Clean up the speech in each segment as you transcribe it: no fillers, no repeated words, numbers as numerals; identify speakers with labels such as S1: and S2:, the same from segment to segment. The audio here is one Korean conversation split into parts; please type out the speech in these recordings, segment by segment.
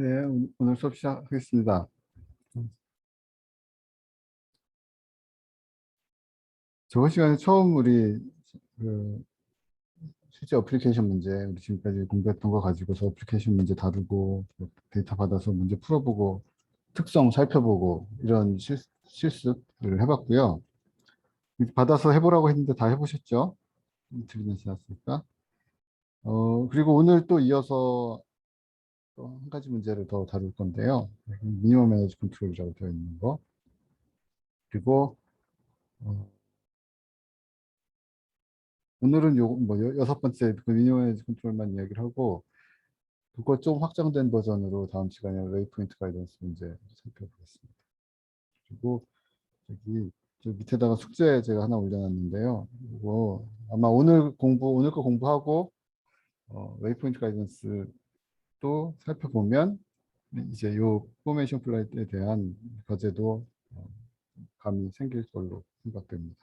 S1: 네, 오늘 수업 시작하겠습니다. 저번 시간에 처음 우리 그 실제 어플리케이션 문제, 우리 지금까지 공부했던 거 가지고서 어플리케이션 문제 다루고 데이터 받아서 문제 풀어보고 특성 살펴보고 이런 실습을 해봤고요. 받아서 해보라고 했는데 다 해보셨죠? 이틀이나 지났으니까. 그리고 오늘 또 이어서 또 한 가지 문제를 더 다룰 건데요. 미니멈 에너지 컨트롤이라고 되어 있는 거. 그리고 어, 오늘은 여섯 번째 그 미니멈 에너지 컨트롤만 이야기를 하고 그거 좀 확장된 버전으로 다음 시간에 웨이포인트 가이던스 문제 살펴보겠습니다. 그리고 여기 저 밑에다가 숙제 제가 하나 올려놨는데요. 이거 아마 오늘 거 공부하고 웨이포인트 가이던스도 살펴보면 이제 요 포메이션 플라이트에 대한 과제도 감이 생길 걸로 생각됩니다.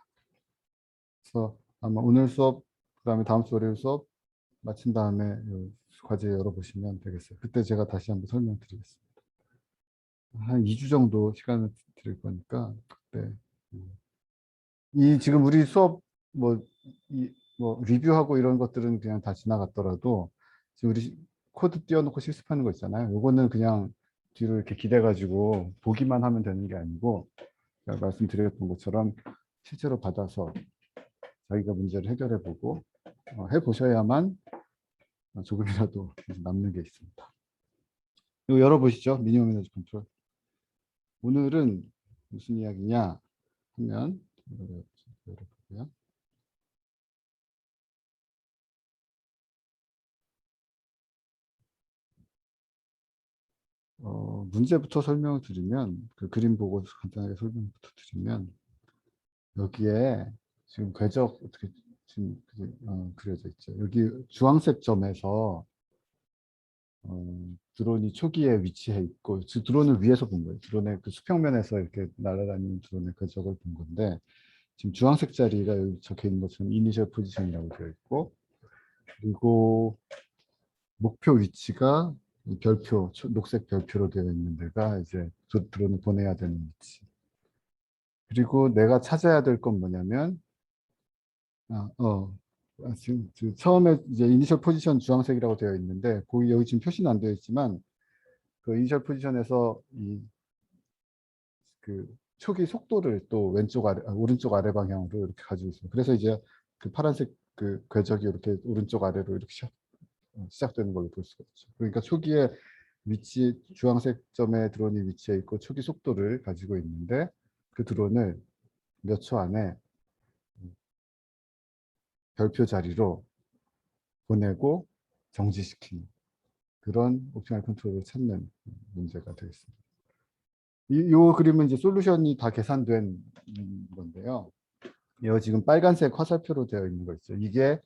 S1: 그래서 아마 오늘 수업 그다음에 다음 주 월요일 수업 마친 다음에 요 과제 열어보시면 되겠어요. 그때 제가 다시 한번 설명드리겠습니다. 한 2주 정도 시간을 드릴 거니까 그때 이 지금 우리 수업 뭐, 뭐 리뷰하고 이런 것들은 그냥 다 지나갔더라도 지금 우리 코드 띄워놓고 실습하는 거 있잖아요. 요거는 그냥 뒤로 이렇게 기대가지고 보기만 하면 되는 게 아니고 제가 말씀드렸던 것처럼 실제로 받아서 자기가 문제를 해결해보고 해보셔야만 조금이라도 남는 게 있습니다. 이거 열어보시죠. 미니멈 에너지 컨트롤. 오늘은 무슨 이야기냐 하면 열어보고요. 문제부터 설명을 드리면 그 그림 보고 간단하게 설명부터 드리면 여기에 지금 궤적 어떻게 지금 그려져 있죠. 여기 주황색 점에서 드론이 초기에 위치해 있고 드론을 위에서 본 거예요. 드론의 그 수평면에서 이렇게 날아다니는 드론의 궤적을 본 건데 지금 주황색 자리가 여기 적혀 있는 것처럼 이니셜 포지션이라고 되어 있고 그리고 목표 위치가 별표, 녹색 별표로 되어 있는 데가 이제 드론을 보내야 되는 위치. 그리고 내가 찾아야 될 건 뭐냐면, 아, 지금 처음에 이제 이니셜 포지션 주황색이라고 되어 있는데, 거기 여기 지금 표시는 안 되어 있지만, 그 이니셜 포지션에서 그 초기 속도를 또 오른쪽 아래 방향으로 이렇게 가지고 있어요. 그래서 이제 그 파란색 그 궤적이 이렇게 오른쪽 아래로 이렇게 시작되는 걸로 볼 수가 있죠. 그러니까 초기에 주황색 점에 드론이 위치해 있고 초기 속도를 가지고 있는데 그 드론을 몇 초 안에 별표 자리로 보내고 정지시키는 그런 옵티멀 컨트롤을 찾는 문제가 되겠습니다. 이 그림은 이제 솔루션이 다 계산된 건데요. 이 지금 빨간색 화살표로 되어 있는 거 있죠. 이게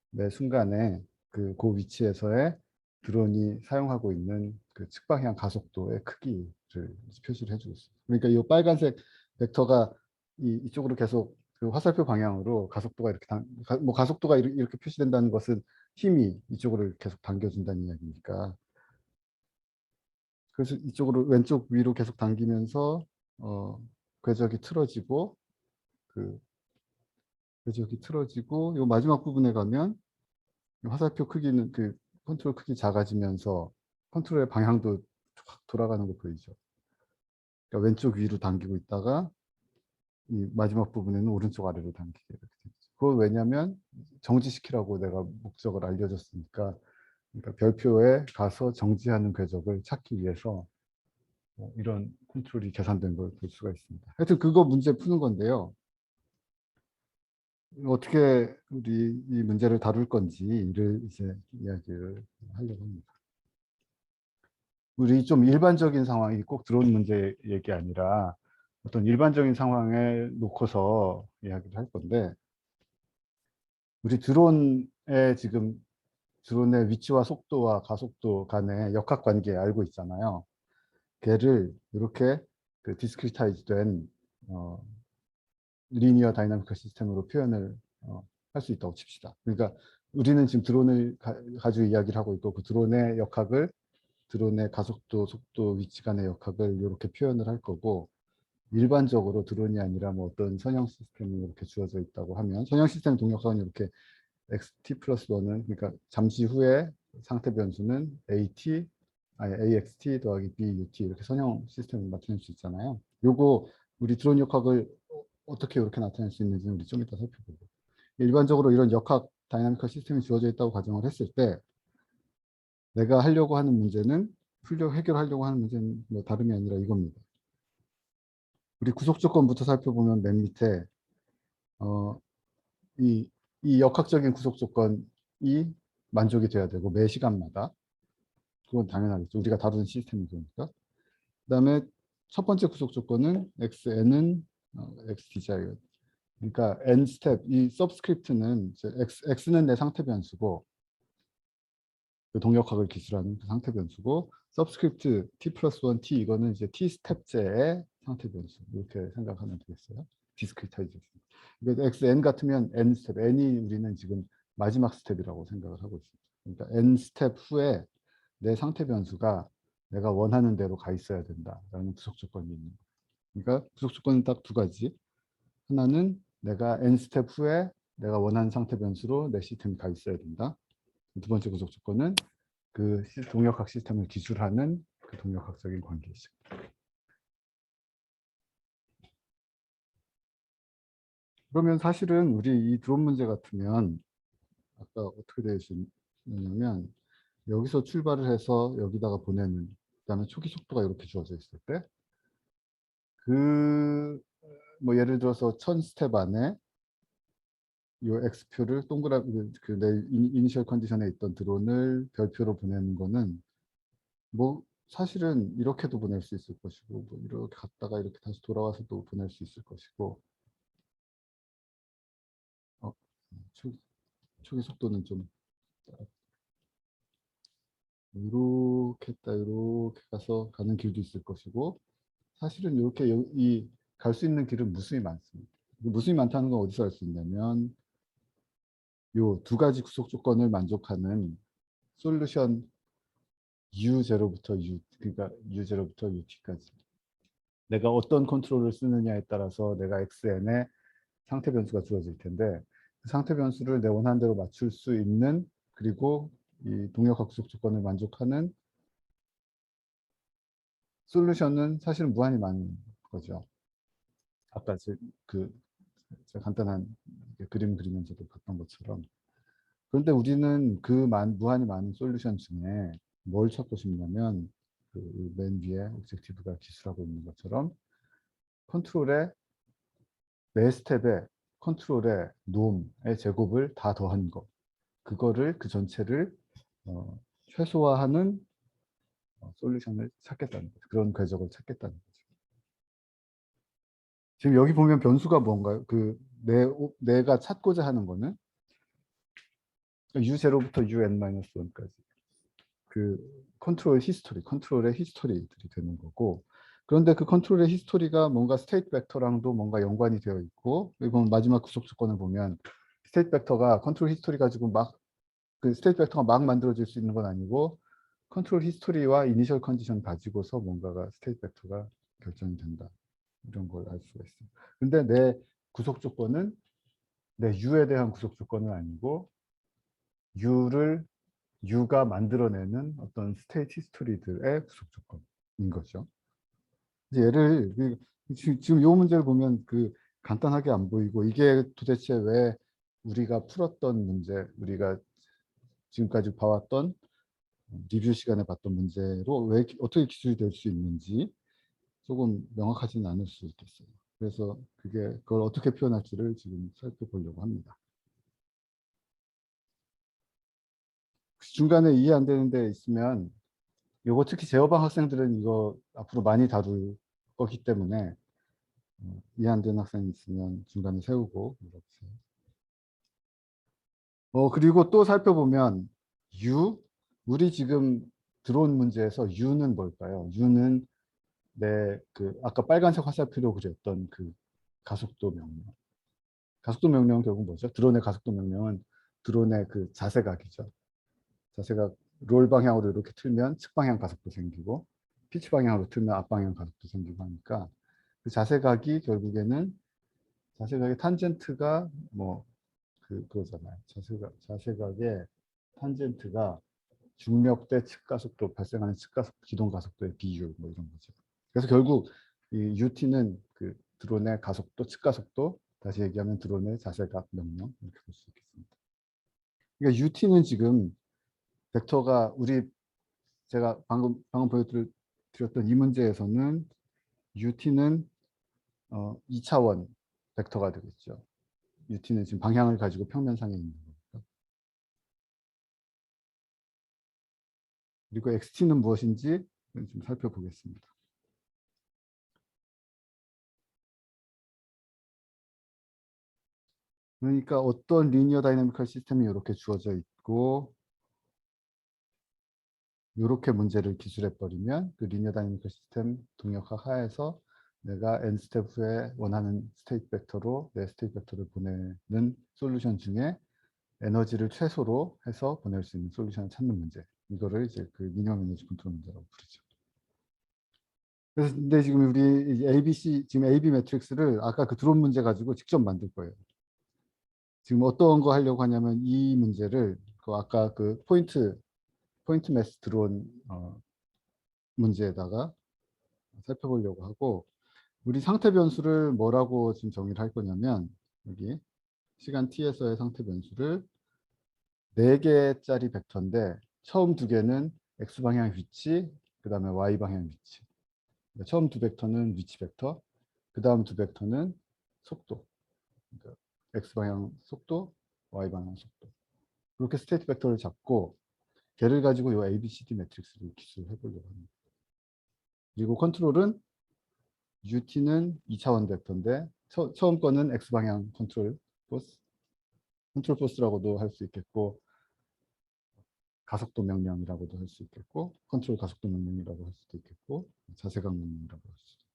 S1: 매 순간에 그 위치에서의 드론이 사용하고 있는 그 측방향 가속도의 크기를 표시를 해주고 있습니다. 그러니까 이 빨간색 벡터가 이쪽으로 계속 그 화살표 방향으로 가속도가 뭐 가속도가 이렇게 표시된다는 것은 힘이 이쪽으로 계속 당겨준다는 이야기니까. 그래서 이쪽으로 왼쪽 위로 계속 당기면서 궤적이 틀어지고 그 궤적이 틀어지고 이 마지막 부분에 가면 화살표 크기는 그 컨트롤 크기 작아지면서 컨트롤의 방향도 확 돌아가는 거 보이죠. 그러니까 왼쪽 위로 당기고 있다가 이 마지막 부분에는 오른쪽 아래로 당기게 이렇게 되죠. 그건 왜냐하면 정지시키라고 내가 목적을 알려줬으니까 그러니까 별표에 가서 정지하는 궤적을 찾기 위해서 이런 컨트롤이 계산된 걸 볼 수가 있습니다. 하여튼 그거 문제 푸는 건데요. 어떻게 우리 이 문제를 다룰 건지를 이제 이야기를 하려고 합니다. 우리 좀 일반적인 상황이 꼭 드론 문제 얘기 아니라 어떤 일반적인 상황에 놓고서 이야기를 할 건데 우리 드론의 위치와 속도와 가속도 간의 역학관계 알고 있잖아요. 걔를 이렇게 그 디스크리타이즈된 리니어 다이나미컬 시스템으로 표현을 할 수 있다고 칩시다. 그러니까 우리는 지금 드론을 가지고 이야기를 하고 있고 그 드론의 역학을 드론의 가속도, 속도, 위치 간의 역학을 이렇게 표현을 할 거고, 일반적으로 드론이 아니라 뭐 어떤 선형 시스템이 이렇게 주어져 있다고 하면, 선형 시스템 동력선이 이렇게 xt 플러스 1은, 그러니까 잠시 후에 상태 변수는 axt 더하기 but 이렇게 선형 시스템을 나타낼 수 있잖아요. 요거 우리 드론 역학을 어떻게 이렇게 나타낼 수 있는지는 우리 좀 이따 살펴보고, 일반적으로 이런 역학 다이나미컬 시스템이 주어져 있다고 가정을 했을 때, 내가 하려고 하는 문제는, 해결하려고 하는 문제는 뭐 다름이 아니라 이겁니다. 우리 구속 조건부터 살펴보면 맨 밑에 이, 이 역학적인 구속 조건이 만족이 돼야 되고, 매 시간마다. 그건 당연하겠죠. 우리가 다루는 시스템이 그러니까. 그 다음에 첫 번째 구속 조건은 xn은 xd자예요. 그러니까 n 스텝, 이 서브스크립트는 x는 내 상태 변수고, 그 동력학을 기술하는 그 상태 변수고, 서브스크립트 t 플러스 1 t 이거는 이제 t 스텝제의 상태 변수, 이렇게 생각하면 되겠어요. 디스크리타이제이션. 그래서 xn 같으면 n 스텝, n이 우리는 지금 마지막 스텝이라고 생각을 하고 있습니다. 그러니까 n 스텝 후에 내 상태 변수가 내가 원하는 대로 가 있어야 된다라는 부속 조건이 있는 거예요. 그러니까 부속 조건은 딱 두 가지. 하나는 내가 n 스텝 후에 내가 원하는 상태 변수로 내 시스템이 가 있어야 된다. 두 번째 구속 조건은 그 동력학 시스템을 기술하는 그 동력학적인 관계이죠. 그러면 사실은 우리 이 드론 문제 같으면 아까 어떻게 되어 있냐면, 여기서 출발을 해서 여기다가 보내는, 그다음에 초기 속도가 이렇게 주어져 있을 때, 그 뭐 예를 들어서 1000스텝 안에 이 x표를 동그라미, 내 이니셜 컨디션에 있던 드론을 별표로 보내는 거는 뭐 사실은 이렇게도 보낼 수 있을 것이고, 뭐 이렇게 갔다가 이렇게 다시 돌아와서 또 보낼 수 있을 것이고, 어, 초기 속도는 좀 이렇게 했다 이렇게 가서 가는 길도 있을 것이고, 사실은 이렇게 이 갈 수 있는 길은 무수히 많습니다. 무수히 많다는 건 어디서 알 수 있냐면, 요 두 가지 구속 조건을 만족하는 솔루션 U0부터 U, 그러니까 U0부터 UT까지. 내가 어떤 컨트롤을 쓰느냐에 따라서 내가 XN의 상태 변수가 주어질 텐데, 그 상태 변수를 내 원하는 대로 맞출 수 있는, 그리고 이 동력학 구속 조건을 만족하는 솔루션은 사실은 무한히 많은 거죠. 아까 그 제가 간단한 그림 그리면서도 봤던 것처럼. 그런데 우리는 그 무한히 많은 솔루션 중에 뭘 찾고 싶냐면, 그 맨 위에 옵젝티브가 기술하고 있는 것처럼 컨트롤의 매 스텝에 컨트롤의 놈의 제곱을 다 더한 거, 그거를 그 전체를 최소화하는 솔루션을 찾겠다는 거죠. 그런 궤적을 찾겠다는 거죠. 지금 여기 보면 변수가 뭔가요? 내가 찾고자 하는 거는 U0부터 UN-1까지 그 컨트롤의 히스토리들이 되는 거고, 그런데 그 컨트롤의 히스토리가 뭔가 스테이트 벡터랑도 뭔가 연관이 되어 있고, 이건 마지막 구속 조건을 보면 스테이트 벡터가 컨트롤 히스토리 가지고 그 스테이트 벡터가 막 만들어질 수 있는 건 아니고, 컨트롤 히스토리와 이니셜 컨디션 가지고서 뭔가가 스테이트 벡터가 결정이 된다, 이런 걸 알 수가 있어요. 근데 내 구속 조건은 내 U에 대한 구속 조건은 아니고, U가 만들어내는 어떤 스테이트 히스토리들의 구속 조건인 거죠. 이제 지금 이 문제를 보면 간단하게 안 보이고, 이게 도대체 왜 우리가 풀었던 문제, 우리가 지금까지 봐왔던 리뷰 시간에 봤던 문제로 왜 어떻게 기술이 될 수 있는지 조금 명확하지는 않을 수 있겠어요. 그래서 그걸 어떻게 표현할지를 지금 살펴보려고 합니다. 중간에 이해 안 되는 데 있으면, 요거 특히 제어방 학생들은 이거 앞으로 많이 다룰 거기 때문에 이해 안 되는 학생이 있으면 중간에 세우고 물어보세요. 그리고 또 살펴보면 우리 지금 들어온 문제에서 U는 뭘까요? U는 아까 빨간색 화살표로 그렸던 그 가속도 명령. 가속도 명령은 결국 뭐죠? 드론의 가속도 명령은 드론의 그 자세각이죠. 자세각 롤 방향으로 이렇게 틀면 측방향 가속도 생기고 피치 방향으로 틀면 앞방향 가속도 생기고 하니까 그 자세각이 결국에는 자세각의 탄젠트가 뭐 그거잖아요. 자세각의 탄젠트가 중력 대 측가속도 발생하는 기동 가속도의 비율 뭐 이런 거죠. 그래서 결국 이 UT는 그 드론의 가속도, 측가속도, 다시 얘기하면 드론의 자세각 명령 이렇게 볼 수 있겠습니다. 그러니까 UT는 지금 벡터가 제가 방금 보여드렸던 이 문제에서는 UT는 2차원 벡터가 되겠죠. UT는 지금 방향을 가지고 평면상에 있는 거니까. 그리고 XT는 무엇인지 좀 살펴보겠습니다. 그러니까 어떤 리니어 다이내미컬 시스템이 이렇게 주어져 있고 이렇게 문제를 기술해 버리면 그 리니어 다이내미컬 시스템 동력학 하에서 내가 n 스텝 후에 원하는 스테이트 벡터로 내 스테이트 벡터를 보내는 솔루션 중에 에너지를 최소로 해서 보낼 수 있는 솔루션을 찾는 문제. 이거를 이제 그 미니멈 에너지 컨트롤 문제라고 부르죠. 그래서 근데 지금 우리 지금 AB 매트릭스를 아까 그 드론 문제 가지고 직접 만들 거예요. 지금 어떤 거 하려고 하냐면 이 문제를 아까 그 포인트 매스 드론 문제에다가 살펴보려고 하고 우리 상태 변수를 뭐라고 지금 정의를 할 거냐면 여기 시간 t에서의 상태 변수를 4개짜리 벡터인데 처음 2개는 x방향 위치 그 다음에 y방향 위치 그러니까 처음 2벡터는 위치 벡터 그 다음 2벡터는 속도 그러니까 x방향 속도 y방향 속도 그렇게 스테이트 벡터를 잡고 걔를 가지고 이 ABCD 매트릭스를 기술해 보려고 합니다. 그리고 컨트롤은 UT는 2차원 벡터인데 처음 거는 X방향 컨트롤 포스라고도 할 수 있겠고 가속도 명령이라고도 할 수 있겠고 컨트롤 가속도 명령이라고 할 수도 있겠고 자세각 명령이라고 할 수도 있고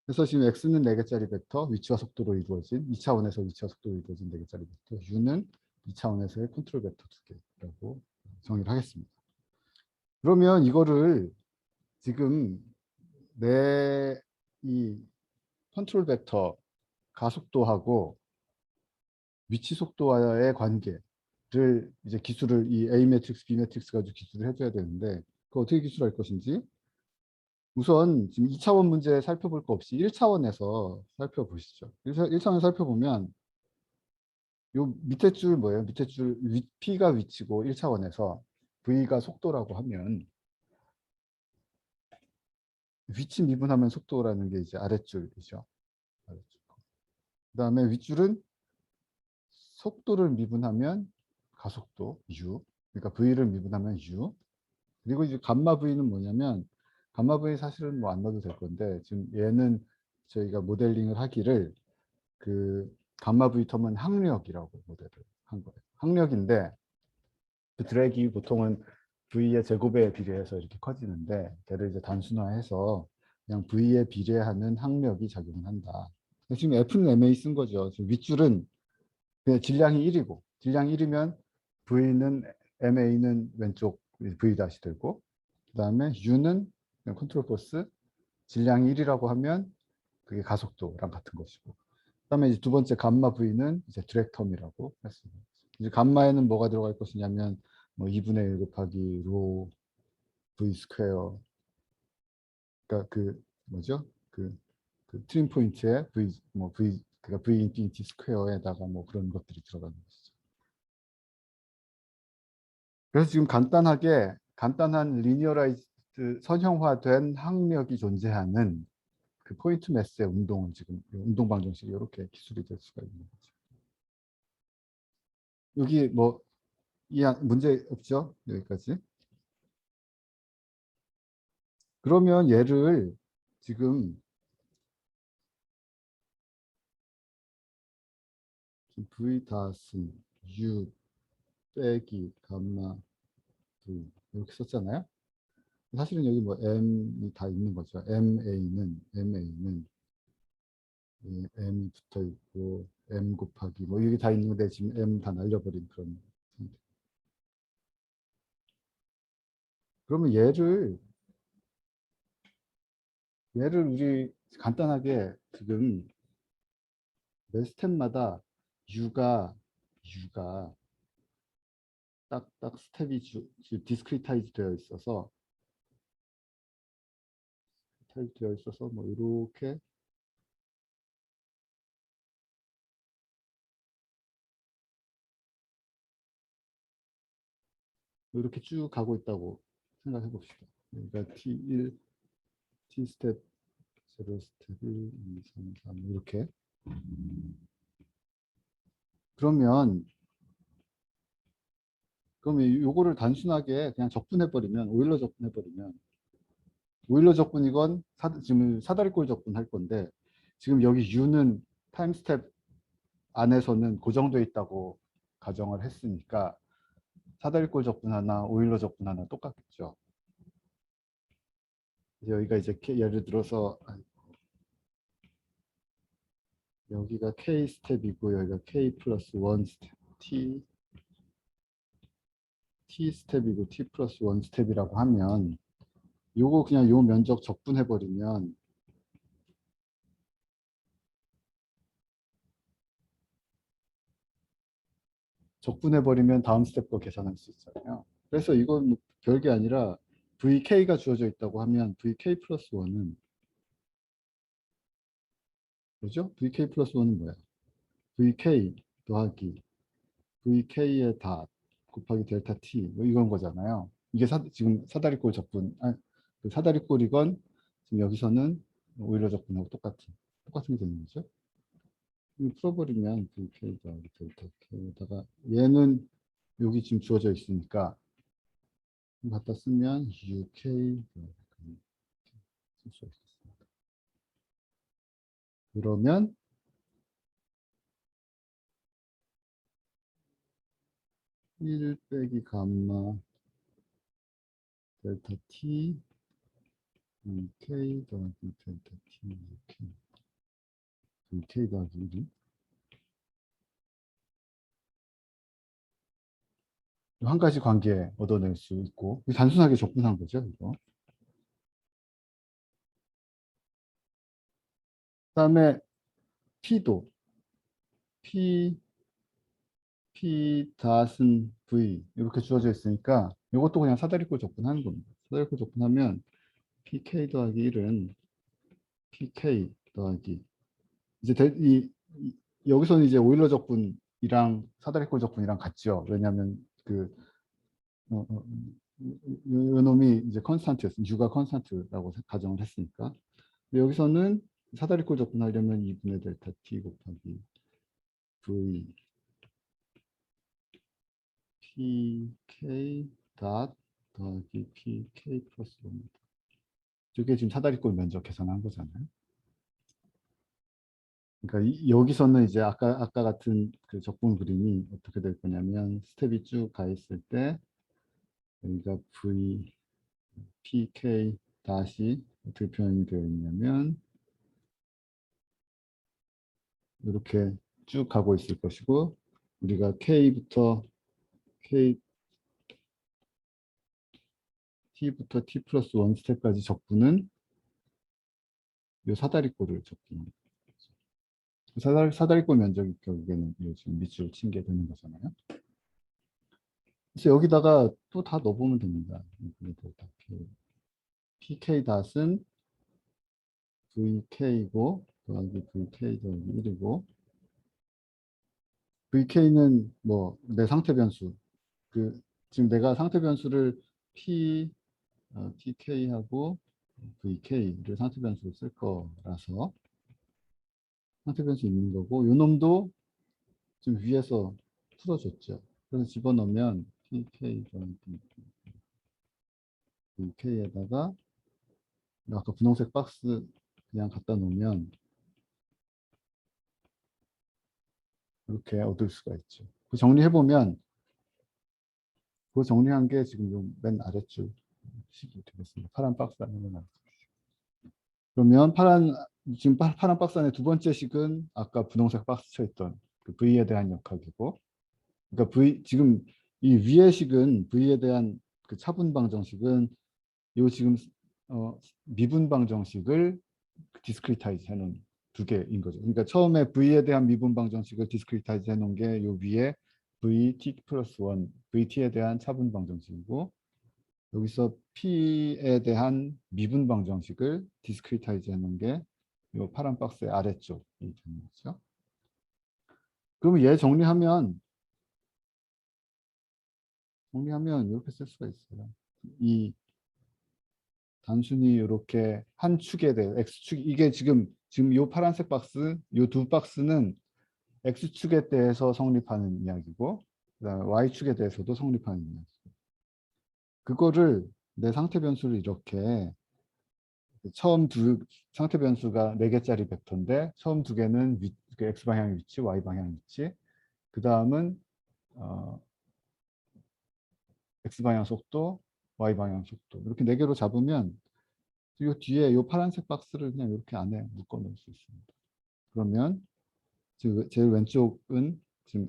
S1: 그래서 지금 X는 4개짜리 벡터 위치와 속도로 이루어진 2차원에서 위치와 속도로 이루어진 4개짜리 벡터 U는 2차원에서의 컨트롤 벡터 2개라고 정의를 하겠습니다. 그러면 이거를 지금 내 이 컨트롤 벡터 가속도하고 위치 속도와의 관계를 이제 기술을 이 A 매트릭스, B 매트릭스 가지고 기술을 해줘야 되는데 그 어떻게 기술할 것인지 우선 지금 2차원 문제 살펴볼 거 없이 1차원에서 살펴보시죠. 1차원 살펴보면 요 밑에 줄 뭐예요? 밑에 줄 P가 위치고 1차원에서 V가 속도라고 하면 위치 미분하면 속도라는 게 이제 아랫줄이죠. 아랫줄. 그다음에 윗줄은 속도를 미분하면 가속도 U. 그러니까 V를 미분하면 U. 그리고 이제 감마 V는 뭐냐면 감마 V 사실은 뭐 안 넣어도 될 건데 지금 얘는 저희가 모델링을 하기를 그 감마 V 텀은 항력이라고 모델을 한 거예요. 항력인데 그 드랙이 보통은 V의 제곱에 비례해서 이렇게 커지는데 걔를 이제 단순화해서 그냥 V에 비례하는 항력이 작용을 한다. 지금 F는 MA 쓴 거죠. 지금 윗줄은 그냥 질량이 1이고 질량이 1이면 V는 MA는 왼쪽 V 다시 되고 그 다음에 U는 컨트롤 포스 질량이 1이라고 하면 그게 가속도랑 같은 것이고 그 다음에 이제 두 번째 감마 V는 이제 드랙 텀이라고 했습니다. 이제 감마에는 뭐가 들어갈 것이냐면 뭐 2분의 1 곱하기 로 V 스퀘어 그러니까 그 뭐죠? 그 트림 포인트에 그러니까 V 인피니티 스퀘어에다가 뭐 그런 것들이 들어가는 것이죠. 그래서 지금 간단한 리니어라이즈 선형화된 항력이 존재하는 그 포인트 매스의 운동은 지금 운동 방정식이 이렇게 기술이 될 수가 있는 거죠. 여기 뭐 문제 없죠? 여기까지. 그러면 얘를 지금 V 닷은 U 빼기 감마 V 이렇게 썼잖아요. 사실은 여기 뭐 M이 다 있는 거죠. MA는 M이 붙어 있고 M 곱하기 뭐 이게 다 있는데 지금 M 다 날려버린 그런 상태. 그러면 얘를 우리 간단하게 지금 매 스텝마다 U가 딱 스텝이 디스크리타이즈 되어 있어서 뭐 이렇게 쭉 가고 있다고 생각해 봅시다. 그러니까 T1, T 스텝 0 스텝 1, 2, 3, 4 이렇게. 그러면 요거를 단순하게 그냥 적분해버리면, 오일러 적분이건 지금 사다리꼴 적분 할 건데, 지금 여기 U는 타임 스텝 안에서는 고정되어 있다고 가정을 했으니까 사다리꼴 적분 하나, 오일러 적분 하나 똑같겠죠. 여기가 이제 예를 들어서 여기가 K 스텝이고 여기가 K 플러스 1 스텝, T 스텝이고 T 플러스 1 스텝이라고 하면 요거 그냥 요 면적 적분해버리면 다음 스텝 거 계산할 수 있잖아요. 그래서 이건 별게 아니라 VK가 주어져 있다고 하면 VK 플러스 1은 뭐죠? VK 플러스 1은 뭐야? VK 더하기 VK의 닷 곱하기 델타 T 뭐 이건 거잖아요. 이게 지금 사다리꼴 적분, 그 사다리꼴이건 지금 여기서는 오일러 적분하고 똑같은 게 되는 거죠. 이거 풀어버리면 VK 더하기 델타 K에다가 얘는 여기 지금 주어져 있으니까 갖다 쓰면 UK 쓸 수 있겠습니다. 그러면 1 빼기 감마 델타 T UK 더하기 델타 T UK 더하기 1이 한 가지 관계 얻어낼 수 있고 단순하게 적분한 거죠. 이거. 그다음에 P도 P 닷은 V 이렇게 주어져 있으니까 이것도 그냥 사다리꼴 적분하는 겁니다. 사다리꼴 적분하면 PK 더하기 1은 PK 더하기 이제 여기서는 이제 오일러 적분이랑 사다리꼴 적분이랑 같죠. 왜냐하면 그 요 놈이 이제 컨스탄트였으니 U가 컨스탄트라고 가정을 했으니까. 근데 여기서는 사다리꼴 적분하려면 2분의 델타 T 곱하기 V PK 닷 더하기 PK 플러스 1입니다. 이게 지금 사다리꼴 면적 계산한 거잖아요. 그러니까 여기서는 이제 아까 같은 그 적분 그림이 어떻게 될 거냐면 스텝이 쭉 가 있을 때 여기가 V PK 닷이 어떻게 표현이 되어 있냐면 이렇게 쭉 가고 있을 것이고 우리가 K부터 T부터 T 플러스 1 스텝까지 적분은 이 사다리꼴을 적분. 사다리꼴 면적이 결국에는 지금 밑줄 친 게 되는 거잖아요. 그래서 여기다가 또 다 넣어보면 됩니다. PK 닷은 VK이고 더하기 VK 더하기 1이고 VK는 뭐 내 상태 변수 지금 내가 상태 변수를 PK하고 VK를 상태 변수로 쓸 거라서 상태 변수 있는 거고 요 놈도 지금 위에서 풀어줬죠. 그래서 집어넣으면 PK 더하기 VK에다가 아까 분홍색 박스 그냥 갖다 놓으면 이렇게 얻을 수가 있죠. 그 정리해보면 그 정리한 게 지금 맨 아래줄 식이 되겠습니다. 파란 박스 안에 맨 아래줄. 그러면 지금 파란 박스 안에 두 번째 식은 아까 분홍색 박스 쳐있던 그 V에 대한 역학이고 그러니까 지금 이 위의 식은 V에 대한 그 차분 방정식은 요 지금 미분방 정식을 디스크리타이즈 해놓은 두 개인 거죠. 그러니까 처음에 V에 대한 미분방 정식을 디스크리타이즈 해놓은 게 요 위에 VT 플러스 1, VT에 대한 차분방 정식이고, 여기서 P에 대한 미분방 정식을 디스크리타이즈 해놓은 게 요 파란 박스의 아래쪽이 되는 거죠. 그러면 얘 정리하면 이렇게 쓸 수가 있어요. 이 단순히 이렇게 한 축에 대해 x축, 이게 지금 이 파란색 박스, 이 두 박스는 x축에 대해서 성립하는 이야기고, 그다음에 y축에 대해서도 성립하는 이야기고, 그거를 내 상태 변수를 이렇게 처음 두 상태 변수가 4개짜리 벡터인데 처음 두 개는 그 x 방향 위치, y 방향 위치, 그 다음은 x 방향 속도, y 방향 속도, 이렇게 4개로 잡으면 이 뒤에 이 파란색 박스를 그냥 이렇게 안에 묶어 놓을 수 있습니다. 그러면 제일 왼쪽은 지금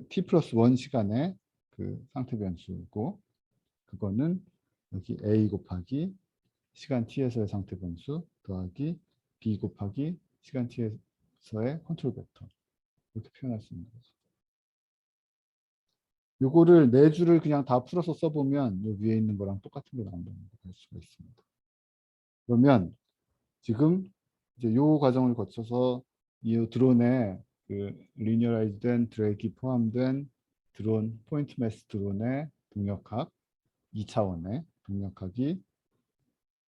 S1: t 플러스 1 시간의 그 상태 변수고, 그거는 여기 a 곱하기 시간 t에서의 상태 변수 더하기 b 곱하기 시간 t에서의 컨트롤 벡터, 이렇게 표현할 수 있는 거죠. 요거를 네 줄을 그냥 다 풀어서 써보면 요 위에 있는 거랑 똑같은 게 나온다는 걸 알 수가 있습니다. 그러면 지금 이제 요 과정을 거쳐서 이 드론에 그 리니어라이즈된 드래기 포함된 드론 포인트 매스 드론의 동력학 2차원의 동력학이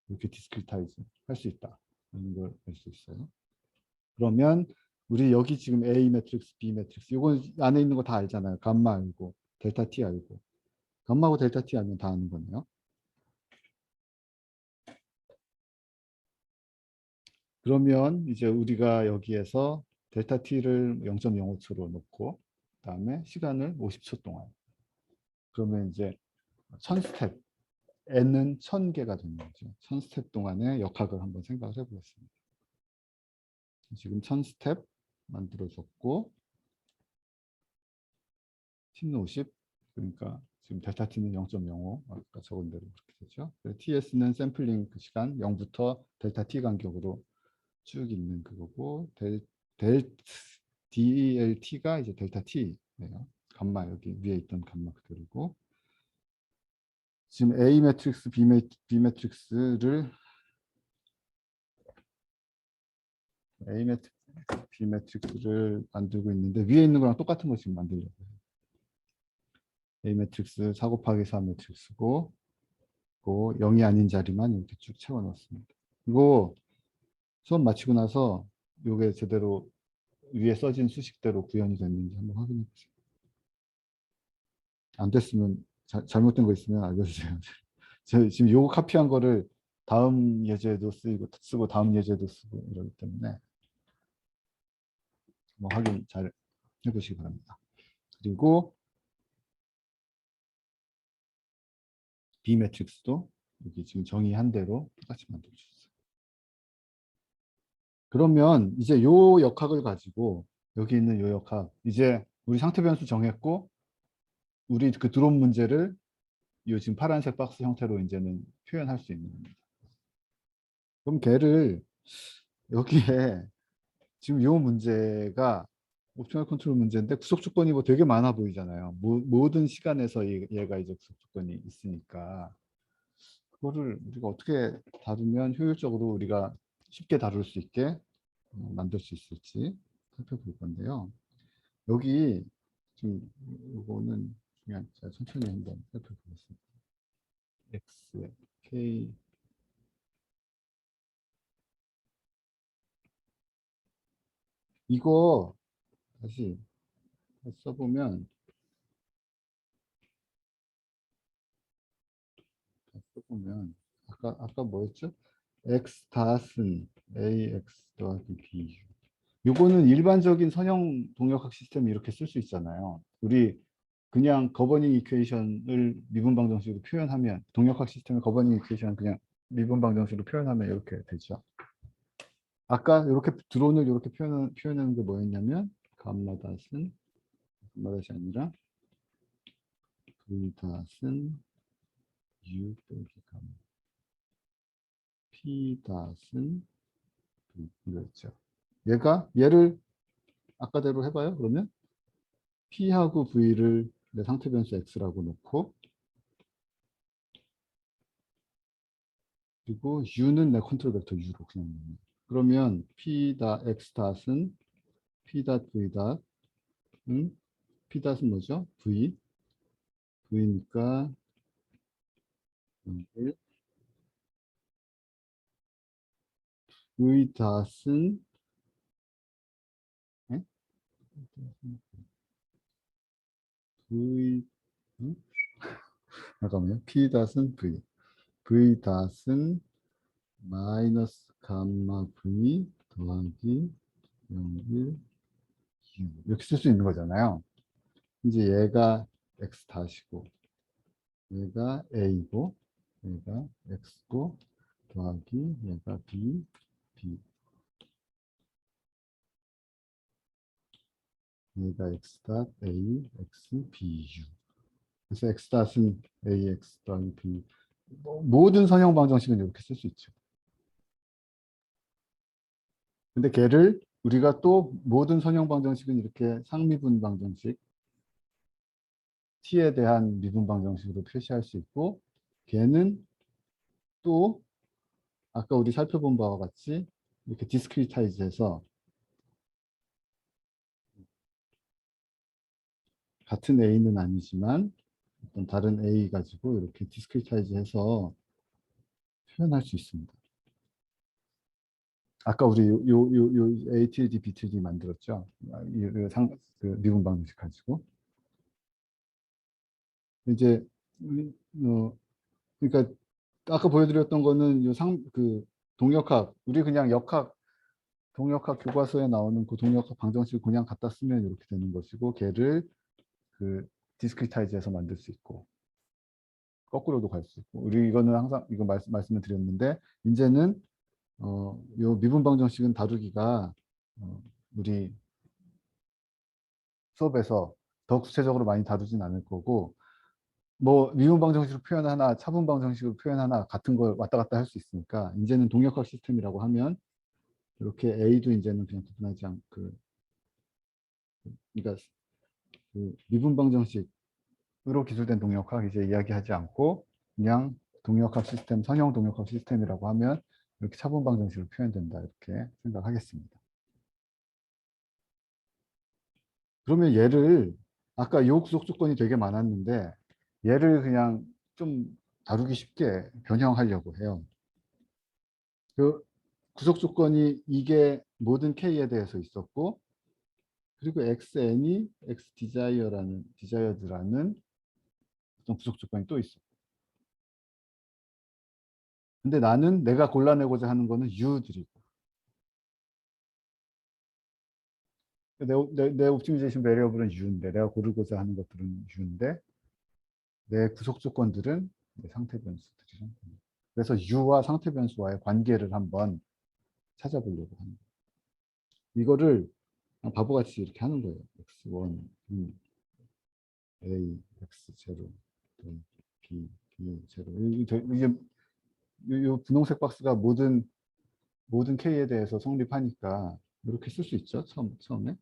S1: 이렇게 디스크리타이즈 할 수 있다 이런 걸 알 수 있어요. 그러면 우리 여기 지금 A 매트릭스, B 매트릭스, 이건 안에 있는 거 다 알잖아요. 감마 알고 델타 T 알고, 감마하고 델타 T 알면 다 아는 거네요. 그러면 이제 우리가 여기에서 델타 T를 0.05초로 놓고 그다음에 시간을 50초 동안, 그러면 이제 1000스텝, N은 1000개가 되는 거죠. 1000스텝 동안의 역학을 한번 생각을 해보겠습니다. 지금 1000스텝 만들어졌고 T는 50, 그러니까 지금 델타 T는 0.05, 아까 적은 대로 그렇게 되죠. TS는 샘플링 그 시간 0부터 델타 T 간격으로 쭉 있는 그거고, DLT가 이제 델타 T예요. 감마, 여기 위에 있던 감마 그대로고, 지금 A 매트릭스, B 매트릭스를 A 매트릭스, B 매트릭스를 만들고 있는데 위에 있는 거랑 똑같은 거 지금 만들려고 해요. A 매트릭스 4 곱하기 4 매트릭스고, 그 0이 아닌 자리만 이렇게 쭉 채워 넣습니다. 이거 수업 마치고 나서 이게 제대로 위에 써진 수식대로 구현이 됐는지 한번 확인해 보세요. 안 됐으면 잘못된 거 있으면 알려주세요. 제가 지금 요거 카피한 거를 다음 예제에도 쓰고 다음 예제도 쓰고 이러기 때문에 뭐 확인 잘 해보시기 바랍니다. 그리고 B 매트릭스도 여기 지금 정의한 대로 똑같이 만들어주셨어요. 그러면 이제 요 역학을 가지고 여기 있는 요 역학, 이제 우리 상태 변수 정했고 우리 그 드론 문제를 이 지금 파란색 박스 형태로 이제는 표현할 수 있는 겁니다. 그럼 걔를 여기에 지금 이 문제가 옵티멀 컨트롤 문제인데 구속 조건이 뭐 되게 많아 보이잖아요. 모든 시간에서 얘가 이제 구속 조건이 있으니까 그거를 우리가 어떻게 다루면 효율적으로 우리가 쉽게 다룰 수 있게 만들 수 있을지 살펴볼 건데요. 여기 지금 이거는 그냥 제가 천천히 한번 살펴보겠습니다. X, K, 이거 다시 써보면 아까 뭐였죠? x 닷은 ax 더하기 b. 요거는 일반적인 선형 동력학 시스템 이렇게 쓸 수 있잖아요. 우리 그냥 거버닝 이퀘이션을 미분방 정식으로 표현하면, 동력학 시스템의 거버닝 이퀘이션을 그냥 미분방 정식으로 표현하면 이렇게 되죠. 아까 이렇게 드론을 이렇게 표현하는 게 뭐였냐면 감마 닷은 아니라 v 닷은 u 빼기 감마. P 닷은 V 이거였죠. 얘를 아까대로 해봐요. 그러면 P하고 V를 내 상태 변수 X라고 놓고 그리고 U는 내 컨트롤 벡터 U로 그냥 놓는. 그러면 P 닷 X 닷은 P 닷 V 닷 P 닷은 뭐죠? V니까 1 V 닷은 네? V 잠깐만요. P 닷은 V 닷은 마이너스 감마 V 더하기 0, 1, U 이렇게 쓸 수 있는 거잖아요. 이제 얘가 X 닷이고 얘가 A고 얘가 X고 더하기 얘가 B 얘가 X 닷 A X B U 그래서 X 닷은 A X 더하기 B 모든 선형 방정식은 이렇게 쓸 수 있죠. 근데 걔를 우리가 또 모든 선형 방정식은 이렇게 상미분 방정식 t에 대한 미분 방정식으로 표시할 수 있고 걔는 또 아까 우리 살펴본 바와 같이 이렇게 디스크리타이즈해서 같은 A는 아니지만 어떤 다른 A 가지고 이렇게 디스크리타이즈해서 표현할 수 있습니다. 아까 우리 요 ATD, BTD 만들었죠. 그 미분 방정식 가지고 이제 그러니까 아까 보여드렸던 거는 그 동역학 우리 그냥 동역학 교과서에 나오는 그 동역학 방정식을 그냥 갖다 쓰면 이렇게 되는 것이고 걔를 그 디스크리타이즈해서 만들 수 있고 거꾸로도 갈 수 있고 우리 이거는 항상 이거 말씀을 드렸는데 이제는 요 미분 방정식은 다루기가 우리 수업에서 더 구체적으로 많이 다루진 않을 거고 뭐 미분 방정식으로 표현하나 차분 방정식으로 표현하나 같은 걸 왔다 갔다 할 수 있으니까 이제는 동역학 시스템이라고 하면 이렇게 A도 이제는 그냥 구분하지 않고 그러니까 그 미분 방정식으로 기술된 동역학 이제 이야기하지 않고 그냥 동역학 시스템 선형 동역학 시스템이라고 하면 이렇게 차분 방정식으로 표현된다 이렇게 생각하겠습니다. 그러면 얘를 아까 요 구속 조건이 되게 많았는데 얘를 그냥 좀 다루기 쉽게 변형하려고 해요. 그 구속 조건이 이게 모든 K에 대해서 있었고 그리고 XN이 X 디자이어드라는 어떤 구속 조건이 또 있어. 근데 나는 내가 골라내고자 하는 거는 U들이고 내 옵티미제이션 베리어블은 U인데 내가 고르고자 하는 것들은 U인데 내 구속 조건들은 내 상태 변수들이란 말이에요. 그래서 U와 상태 변수와의 관계를 한번 찾아보려고 합니다. 이거를 바보같이 이렇게 하는 거예요. X1, B, A, X0, B, B0. 이 분홍색 박스가 모든 K에 대해서 성립하니까 이렇게 쓸 수 있죠. 처음에.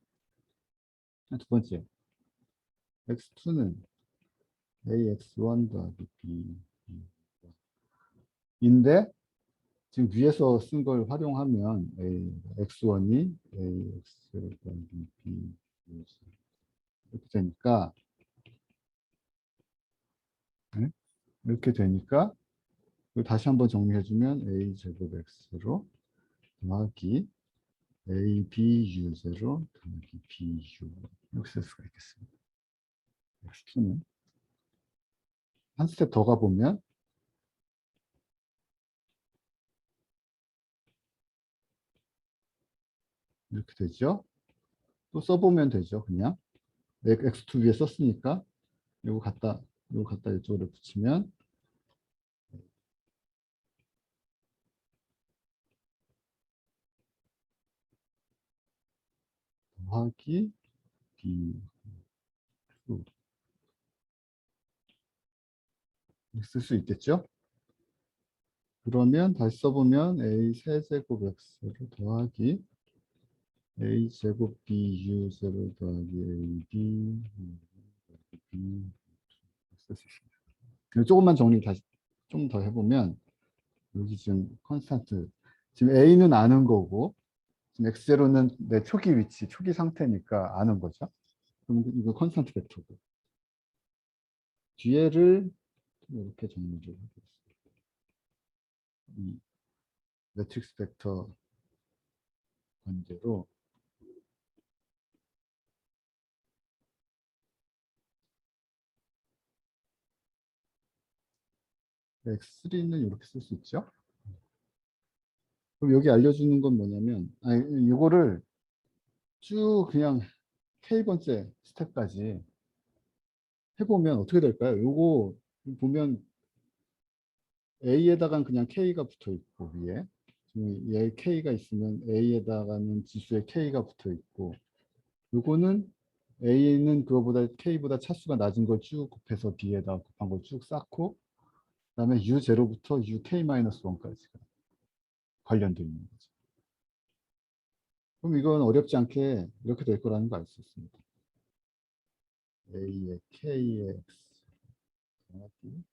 S1: 두 번째, X2는 AX1 더하기 B 인데 지금 위에서 쓴 걸 활용하면 X1이 AX 더하기 B 이렇게 되니까 네? 이렇게 되니까 다시 한번 정리해주면 A 제곱 X로 더하기 ABU0 더하기 BU 이렇게 쓸 수가 있겠습니다. X2는 한 스텝 더 가보면 이렇게 되죠. 또 써보면 되죠. 그냥 X2 위에 썼으니까 요거 갖다 이쪽으로 붙이면 더하기 B 쓸 수 있겠죠. 그러면 다시 써보면 a 세제곱 x를 더하기 a 제곱 b u 제로 더하기 a b b 쓸 수 있습니다. 그리고 조금만 정리 다시 좀 더 해보면 여기 지금 컨스탄트 지금 a는 아는 거고 지금 x0는 내 초기 위치, 초기 상태니까 아는 거죠. 그럼 이거 컨스탄트 벡터고 뒤에를 이렇게 정리를 하겠습니다. 이 매트릭스 벡터 관계로 x3는 이렇게 쓸 수 있죠. 그럼 여기 알려주는 건 뭐냐면 이거를 쭉 그냥 k번째 스텝까지 해보면 어떻게 될까요? 요거 보면 a에다가는 그냥 k가 붙어 있고 위에 얘 k가 있으면 a에다가는 지수에 k가 붙어 있고 요거는 a는 그거보다 k보다 차수가 낮은 걸 쭉 곱해서 b에다 곱한 걸 쭉 쌓고 그다음에 u0부터 uk-1까지가 관련되어 있는 거죠. 그럼 이건 어렵지 않게 이렇게 될 거라는 걸 알 수 있습니다. a의 k의 x 더하기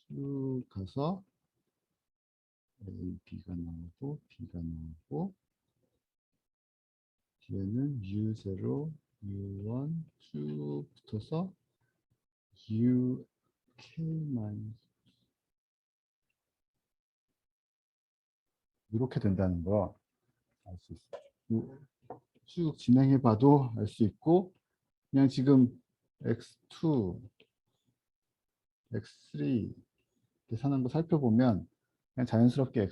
S1: 쭉 가서 a, b가 나오고 b가 나오고 뒤에는 u0, u1 쭉 붙어서 uk- 이렇게 된다는 거 알 수 있어요. 쭉 진행해 봐도 알 수 있고 그냥 지금 x2, x3 계산한 거 살펴보면 그냥 자연스럽게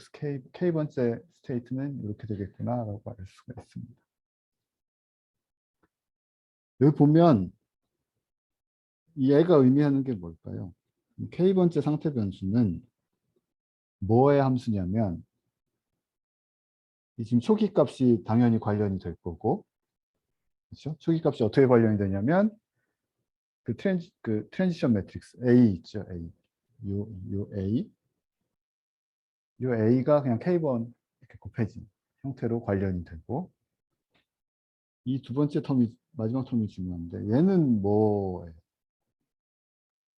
S1: k번째 스테이트는 이렇게 되겠구나라고 알 수가 있습니다. 여기 보면 얘가 의미하는 게 뭘까요? k번째 상태 변수는 뭐의 함수냐면 이 지금 초기 값이 당연히 관련이 될 거고 그렇죠? 초기 값이 어떻게 관련이 되냐면 그 트랜지션 매트릭스 A 있죠. A. 요 A. 요 A가 그냥 K번 이렇게 곱해진 형태로 관련이 되고 이 두 번째 텀이 마지막 텀이 중요한데 얘는 뭐예요?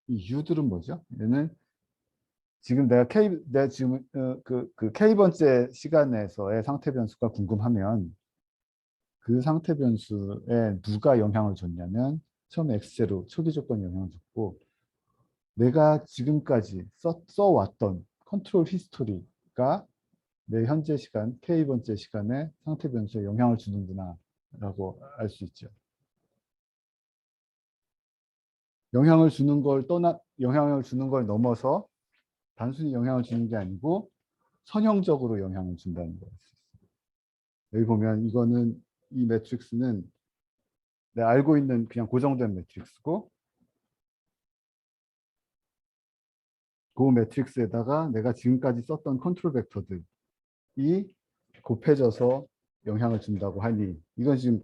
S1: 이 U들은 뭐죠? 얘는 지금 내가 지금 그 K번째 시간에서의 상태 변수가 궁금하면 그 상태 변수에 누가 영향을 줬냐면 처음에 X0 초기 조건이 영향을 줬고 내가 지금까지 써왔던 컨트롤 히스토리가 내 현재 시간, K번째 시간에 상태 변수에 영향을 주는구나 라고 알 수 있죠. 영향을 주는 걸 넘어서 단순히 영향을 주는 게 아니고 선형적으로 영향을 준다는 거예요. 여기 보면 이거는 이 매트릭스는 내가 알고 있는 그냥 고정된 매트릭스고 그 매트릭스에다가 내가 지금까지 썼던 컨트롤 벡터들이 곱해져서 영향을 준다고 하니 이건 지금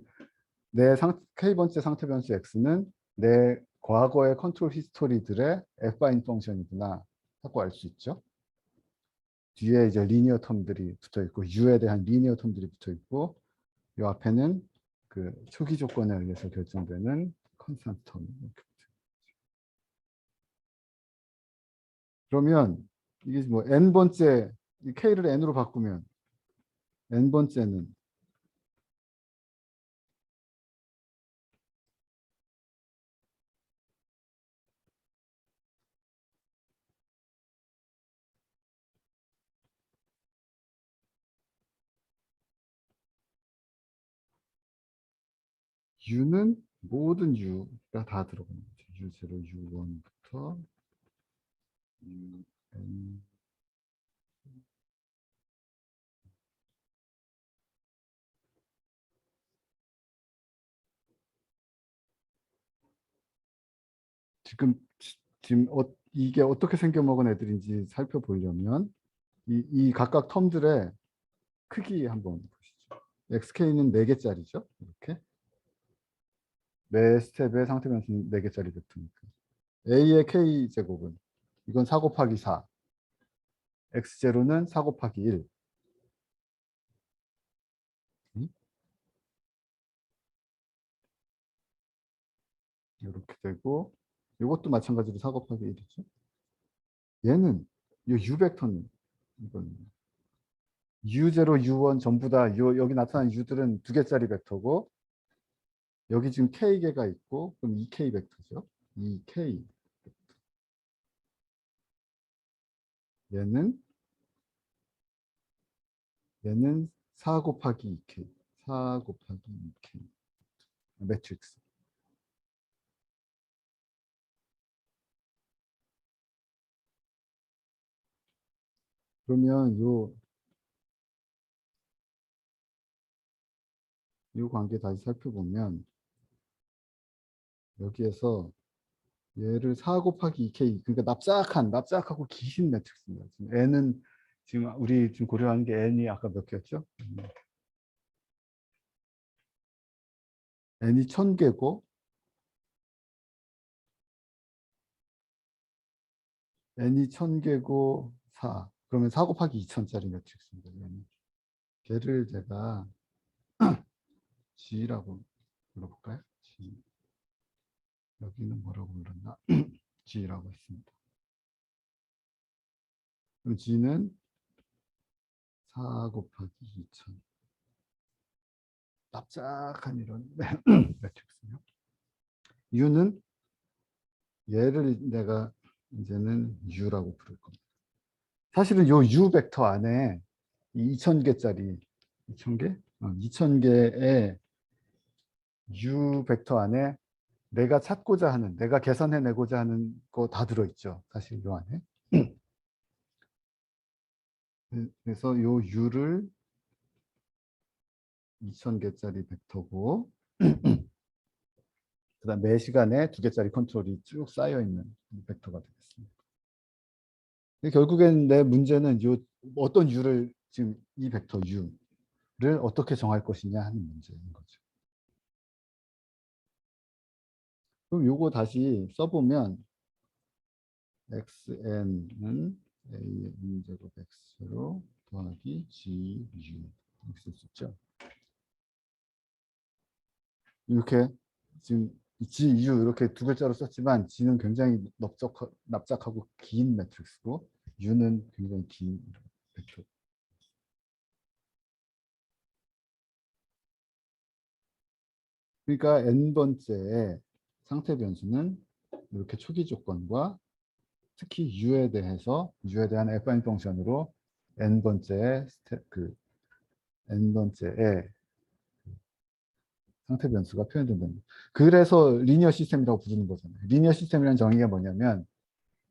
S1: 내 K번째 상태 변수 X는 내 과거의 컨트롤 히스토리들의 애파인 펑션이구나 하고 알 수 있죠. 뒤에 이제 리니어 텀들이 붙어 있고 U에 대한 리니어 텀들이 붙어 있고 이 앞에는 그 초기 조건에 의해서 결정되는 컨스탄트 텀 이렇게 붙어 있죠. 그러면 이게 뭐 n번째 K를 n으로 바꾸면 n번째는 U는 모든 U가 다 들어가는 거죠. U0, U1부터 UN 지금 이게 어떻게 생겨먹은 애들인지 살펴보려면 이 각각 텀들의 크기 한번 보시죠. XK는 4개짜리죠. 이렇게 매 스텝의 상태 변수는 4개짜리 벡터니까. A의 K제곱은 이건 4 곱하기 4. X0는 4 곱하기 1. 이렇게 되고 이것도 마찬가지로 4 곱하기 1이죠. 얘는 이 U 벡터는 이건 U0, U1 전부 다 여기 나타난 U들은 2개짜리 벡터고 여기 지금 K개가 있고 그럼 2K 벡터죠. 2K 얘는 4 곱하기 2K 4 곱하기 2K 매트릭스. 그러면 요 관계 다시 살펴보면 여기에서 얘를 4 곱하기 2K 그러니까 납작하고 긴 매트릭스입니다. 지금 N은 지금 우리 지금 고려하는 게 N이 아까 몇 개였죠? N이 1000개고 N이 1000개고 4 그러면 4 곱하기 2000짜리 매트릭스입니다. 얘는. 걔를 제가 G라고 불러볼까요? G. 여기는 뭐라고 불렀나? G라고 했습니다. 그럼 G는 4 곱하기 2000 납작한 이런 매트릭스요. U는 얘를 내가 이제는 U라고 부를 겁니다. 사실은 요 U 벡터 안에 2000개짜리 2000개? 2000개의 U 벡터 안에 내가 계산해내고자 하는 거 다 들어있죠. 사실 요 안에. 그래서 요 U를 2000개짜리 벡터고 그다음 매 시간에 2개짜리 컨트롤이 쭉 쌓여있는 벡터가 되겠습니다. 결국엔 내 문제는 어떤 U를 지금 이 벡터 U를 어떻게 정할 것이냐 하는 문제인 거죠. 그럼 요거 다시 써보면 xn은 a의 n제곱 x로 더하기 gu 이렇게 쓸 수 있죠. 이렇게 지금 gu 이렇게 2글자로 썼지만 g는 굉장히 납작하고 긴 매트릭스고 u는 굉장히 긴 벡터. 그러니까 n번째의 상태 변수는 이렇게 초기 조건과 특히 U에 대한 애플라인 펑션으로 n번째의 n번째의 상태 변수가 표현된다는 거예요. 그래서 리니어 시스템이라고 부르는 거잖아요. 리니어 시스템이라는 정의가 뭐냐면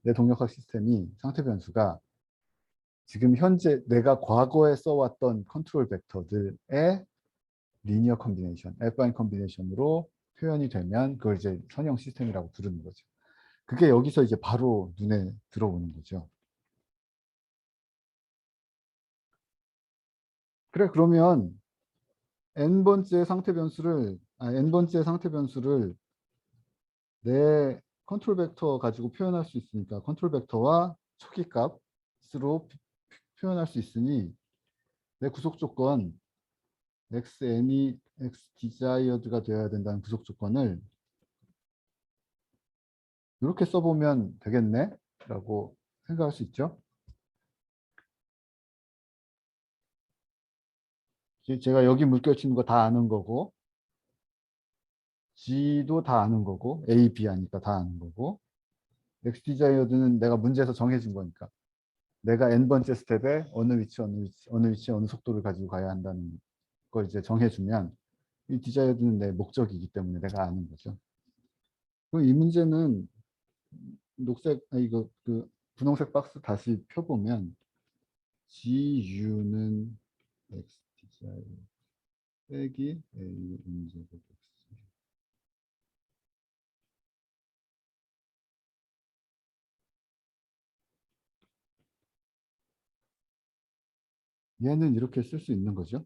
S1: 내 동력학 시스템이 상태 변수가 지금 현재 내가 과거에 써왔던 컨트롤 벡터들의 리니어 컨비네이션, 애플라인 컨비네이션으로 표현이 되면 그걸 이제 선형 시스템이라고 부르는 거죠. 그게 여기서 이제 바로 눈에 들어오는 거죠. 그래, 그러면 n번째 상태 변수를 내 컨트롤 벡터 가지고 표현할 수 있으니까 컨트롤 벡터와 초기 값으로 표현할 수 있으니 내 구속 조건 xn이 x desired가 되어야 된다는 구속 조건을 이렇게 써보면 되겠네 라고 생각할 수 있죠. 제가 여기 물결치는 거 다 아는 거고 G도 다 아는 거고 A, B 하니까 다 아는 거고 x desired는 내가 문제에서 정해진 거니까 내가 n번째 스텝에 어느 위치, 어느 속도를 가지고 가야 한다는 걸 이제 정해주면 이 desired는 내 목적이기 때문에 내가 아는 거죠. 그럼 이 문제는 분홍색 박스 다시 펴보면 GU는 x desired 빼기 A 인제곱 x 얘는 이렇게 쓸 수 있는 거죠.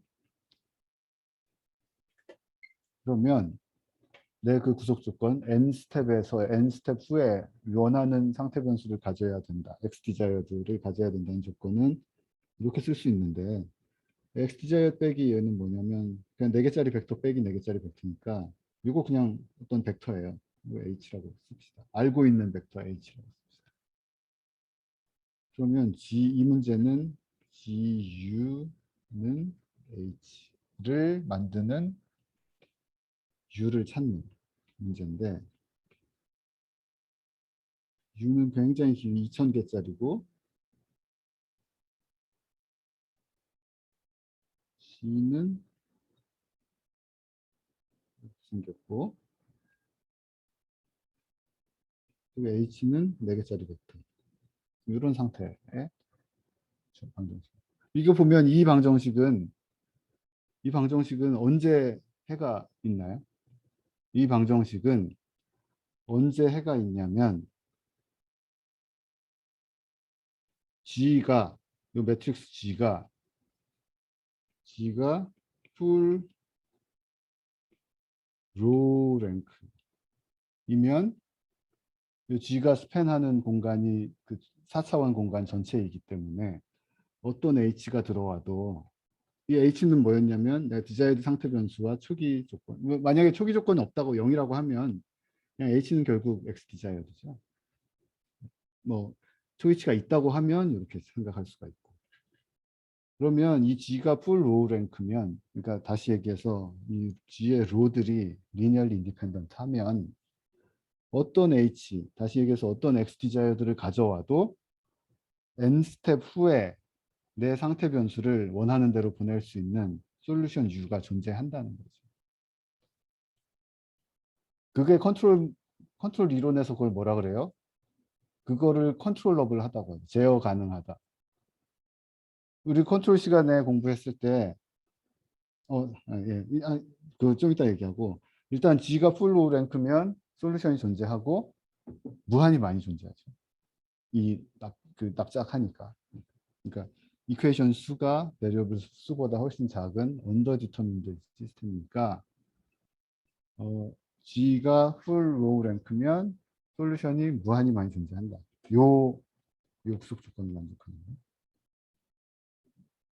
S1: 그러면 내 그 구속 조건 n 스텝에서 n 스텝 후에 원하는 상태 변수를 가져야 된다. x 디자이어드를 가져야 된다는 조건은 이렇게 쓸 수 있는데 x 디자이어 빼기 얘는 뭐냐면 그냥 4개짜리 벡터 빼기 4개짜리 벡터니까 이거 그냥 어떤 벡터예요. 이거 h라고 씁시다. 알고 있는 벡터 h라고 씁시다. 그러면 이 문제는 gu는 h를 만드는 u를 찾는 문제인데 u는 굉장히 긴 2000개짜리고 C는 이렇게 생겼고 그리고 H는 4개짜리 벡터 이런 상태의 방정식. 이거 보면 이 방정식은 언제 해가 있나요? 이 방정식은 언제 해가 있냐면 G가 이 매트릭스 G가 풀 로우 랭크이면 G가 스팬하는 공간이 그 4차원 공간 전체이기 때문에 어떤 H가 들어와도 이 H는 뭐였냐면 내가 디자이어드 상태 변수와 초기 조건 만약에 초기 조건이 없다고 0이라고 하면 그냥 H는 결국 X 디자이어드죠. 뭐 초기치가 있다고 하면 이렇게 생각할 수가 있고 그러면 이 G가 풀 로우 랭크면 그러니까 다시 얘기해서 이 G의 로들이 리니얼리 인디펜던트 하면 어떤 H 다시 얘기해서 어떤 X 디자이어드를 가져와도 N 스텝 후에 내 상태 변수를 원하는 대로 보낼 수 있는 솔루션 U가 존재한다는 거죠. 그게 컨트롤 이론에서 그걸 뭐라 그래요? 그거를 컨트롤러블 하다고 해요. 제어 가능하다. 우리 컨트롤 시간에 공부했을 때, 예, 그 좀 이따 얘기하고, 일단 G가 풀로 랭크면 솔루션이 존재하고, 무한히 많이 존재하죠. 그 납작하니까. 그러니까, 이퀘이션 수가 베리어블 수보다 훨씬 작은 언더 디터민드 시스템이니까, G가 풀 로우 랭크면 솔루션이 무한히 많이 존재한다. 요 구속 조건을 만족하는 거예요.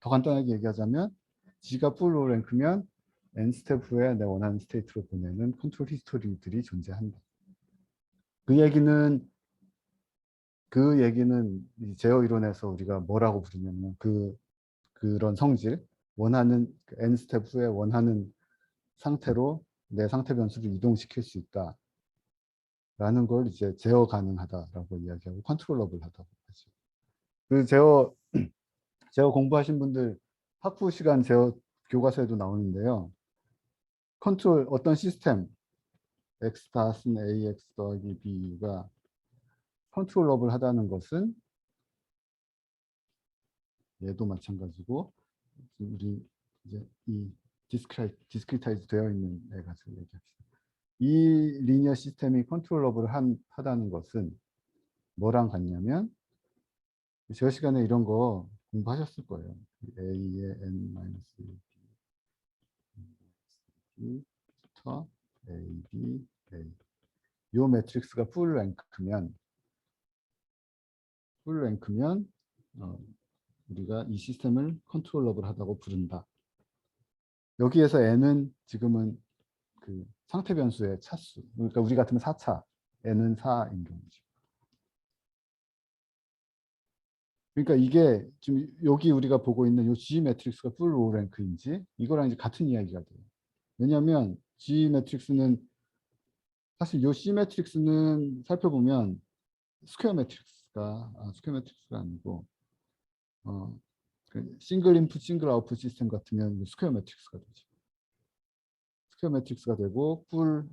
S1: 더 간단하게 얘기하자면 G가 풀 로우 랭크면 N 스텝 후에 내 원하는 스테이트로 보내는 컨트롤 히스토리들이 존재한다. 그 얘기는 이 제어 이론에서 우리가 뭐라고 부르냐면 그런 성질 원하는 N 스텝 후에 원하는 상태로 내 상태 변수를 이동시킬 수 있다. 라는 걸 이제 제어 가능하다라고 이야기하고 컨트롤러블 하다고 하죠. 그 제어 공부하신 분들 학부 시간 제어 교과서에도 나오는데요. 컨트롤 어떤 시스템 x 닷은 ax 더하기 b가 컨트롤러블 하다는 것은 얘도 마찬가지고 우리 이제 이 디스크리타이즈 되어 있는 애 가지고 얘기합시다. 이 리니어 시스템이 컨트롤러블 하다는 것은 뭐랑 같냐면 제어 시간에 이런 거 공부하셨을 거예요. a의 n-b부터 a, b, a. 요 매트릭스가 풀 랭크면 우리가 이 시스템을 컨트롤러블 하다고 부른다. 여기에서 n은 지금은 그 상태 변수의 차수. 그러니까 우리 같으면 4차, n은 4인 경우죠. 그러니까 이게 지금 여기 우리가 보고 있는 이 G 매트릭스가 풀 로우 랭크인지 이거랑 이제 같은 이야기가 돼요. 왜냐하면 G 매트릭스는 사실 이 C 매트릭스는 살펴보면 스퀘어 매트릭스가 아니고 그 싱글 인풋 싱글 아웃풋 시스템 같으면 스퀘어 매트릭스가 되죠. 스퀘어 매트릭스가 되고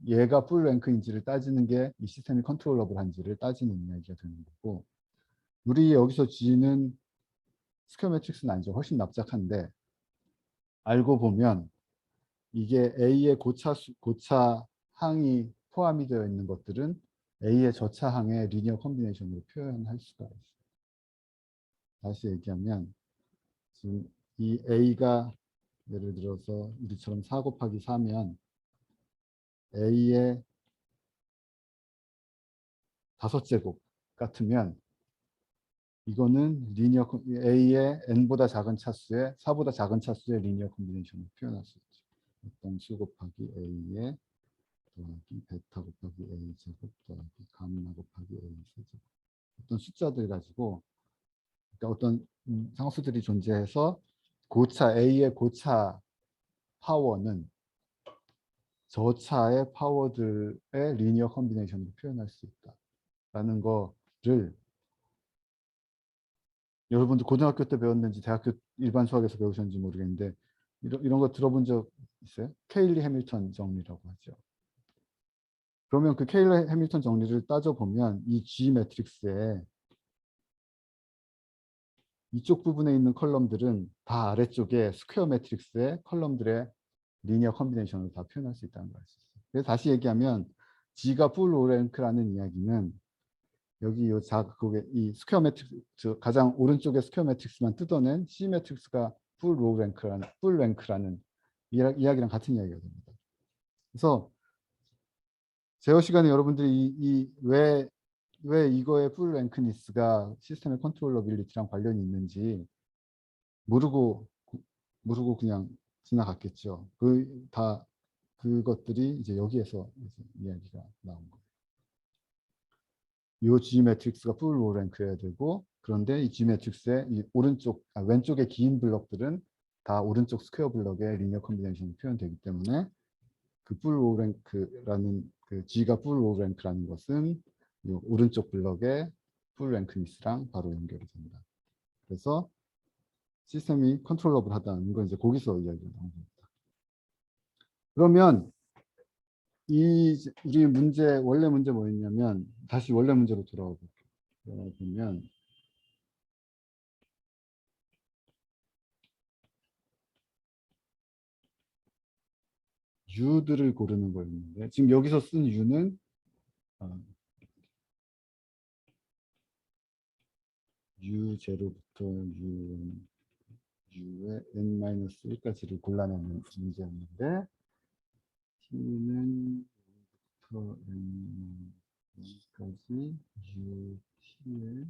S1: 얘가 풀 랭크인지를 따지는 게 이 시스템이 컨트롤러블한지를 따지는 이야기가 되는 거고 우리 여기서 G는 스퀘어 매트릭스는 아니죠. 훨씬 납작한데 알고 보면 이게 A의 고차 항이 포함이 되어 있는 것들은 A의 저차항의 리니어 컨비네이션으로 표현할 수가 있어요. 다시 얘기하면 지금 이 A가 예를 들어서 우리처럼 4 곱하기 4면 A의 5제곱 같으면 이거는 리니어 A의 n보다 작은 차수의 4보다 작은 차수의 리니어 콤비네이션을 표현할 수 있죠. 어떤 수 곱하기 A의 더하기 베타 곱하기 A 제곱 더하기 감마 곱하기 A 세제곱. 어떤 숫자들 가지고 그러니까 어떤 상수들이 존재해서 고차 A의 고차 파워는 저 차의 파워들의 리니어 콤비네이션으로 표현할 수 있다라는 거를 여러분들 고등학교 때 배웠는지 대학교 일반 수학에서 배우셨는지 모르겠는데 이런 거 들어본 적 있어요? 케일리 해밀턴 정리라고 하죠. 그러면 그 케일리 해밀턴 정리를 따져보면 이 G 매트릭스에 이쪽 부분에 있는 컬럼들은 다 아래쪽에 스퀘어 매트릭스의 컬럼들의 리니어 콤비네이션으로 다 표현할 수 있다는 걸 알 수 있어요. 그래서 다시 얘기하면 G가 풀 로랭크라는 이야기는 여기 이 스퀘어 매트릭스 가장 오른쪽에 스퀘어 매트릭스만 뜯어낸 C 매트릭스가 풀 랭크라는 이야기랑 같은 이야기가 됩니다. 그래서 제어 시간에 여러분들이 왜 이거의 풀 랭크니스가 시스템의 컨트롤러빌리티랑 관련이 있는지 모르고 그냥 지나갔겠죠. 그것들이 이제 여기에서 이제 이야기가 나온 거예요. 이 G 매트릭스가 풀 로 랭크여야 되고 그런데 이 G 매트릭스의 이 왼쪽의 긴 블럭들은 다 오른쪽 스퀘어 블럭의 리니어 콤비네이션이 표현되기 때문에 그 풀 로 랭크라는 그 G가 풀 로 랭크라는 것은 이 오른쪽 블럭의 풀 랭크니스랑 바로 연결이 됩니다. 그래서 시스템이 컨트롤러블하다는 건 이제 거기서 이야기가 나온 겁니다. 그러면 우리 원래 문제 뭐였냐면 다시 원래 문제로 돌아가 볼게요. 보면 U들을 고르는 거였는데 지금 여기서 쓴 U는 U0부터 U의 N-1까지를 골라내는 문제였는데 T는 부터 N-1까지 UT의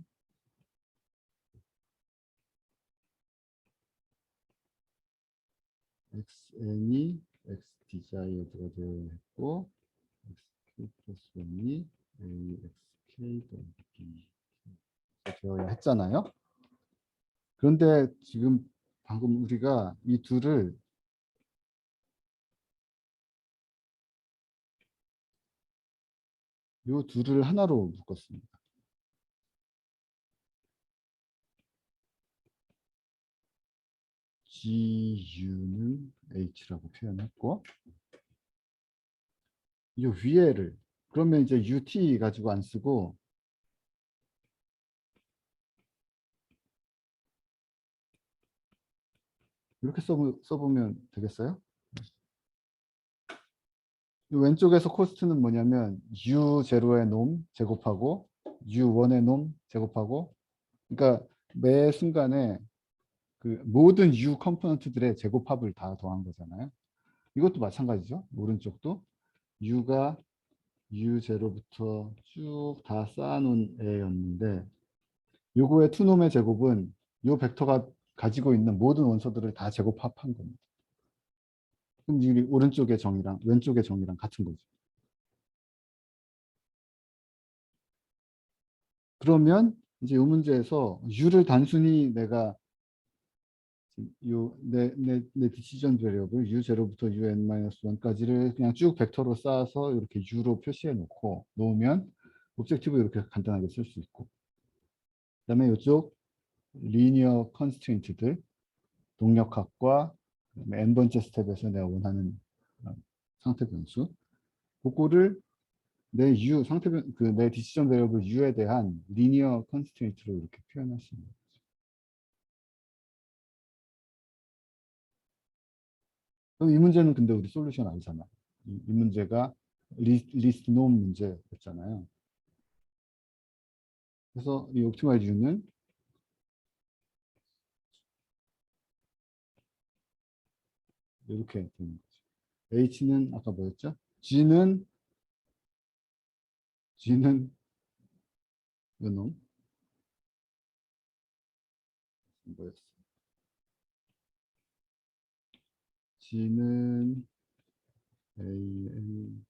S1: XN이 XDesired가 되어 있고 XK 플러스 1이 AXK 더하기 B 되어야 했잖아요. 그런데 지금 방금 우리가 이 둘을 하나로 묶었습니다. GU는 H라고 표현했고 이 위에를 그러면 이제 UT 가지고 안 쓰고 이렇게 써보면 되겠어요? 왼쪽에서 코스트는 뭐냐면 U0의 놈 제곱하고 U1의 놈 제곱하고 그러니까 매 순간에 그 모든 U 컴포넌트들의 제곱합을 다 더한 거잖아요. 이것도 마찬가지죠. 오른쪽도 U가 U0부터 쭉 다 쌓아놓은 애였는데 요거의 투놈의 제곱은 요 벡터가 가지고 있는 모든 원소들을 다 제곱합한 겁니다. 그럼 이 오른쪽의 정의랑 왼쪽의 정의랑 같은 거죠. 그러면 이제 이 문제에서 U를 단순히 내가 내 디시전 베리어블 U0부터 UN-1까지를 그냥 쭉 벡터로 쌓아서 이렇게 U로 표시해 놓으면 옵젝티브 이렇게 간단하게 쓸 수 있고 그다음에 이쪽 리니어 컨스트레인트들 동력학과 n번째 스텝에서 내가 원하는 상태 변수 그거를 내 디시전 베리어블 U에 대한 리니어 컨스트레인트로 이렇게 표현할 수 있는 거죠. 그럼 이 문제는 근데 우리 솔루션 아니잖아. 이 문제가 리스트 논 문제였잖아요. 그래서 이 옵티마이즈 U는 이렇게 되는 거죠. H는 아까 뭐였죠? G는 요놈 뭐였어? G는 AN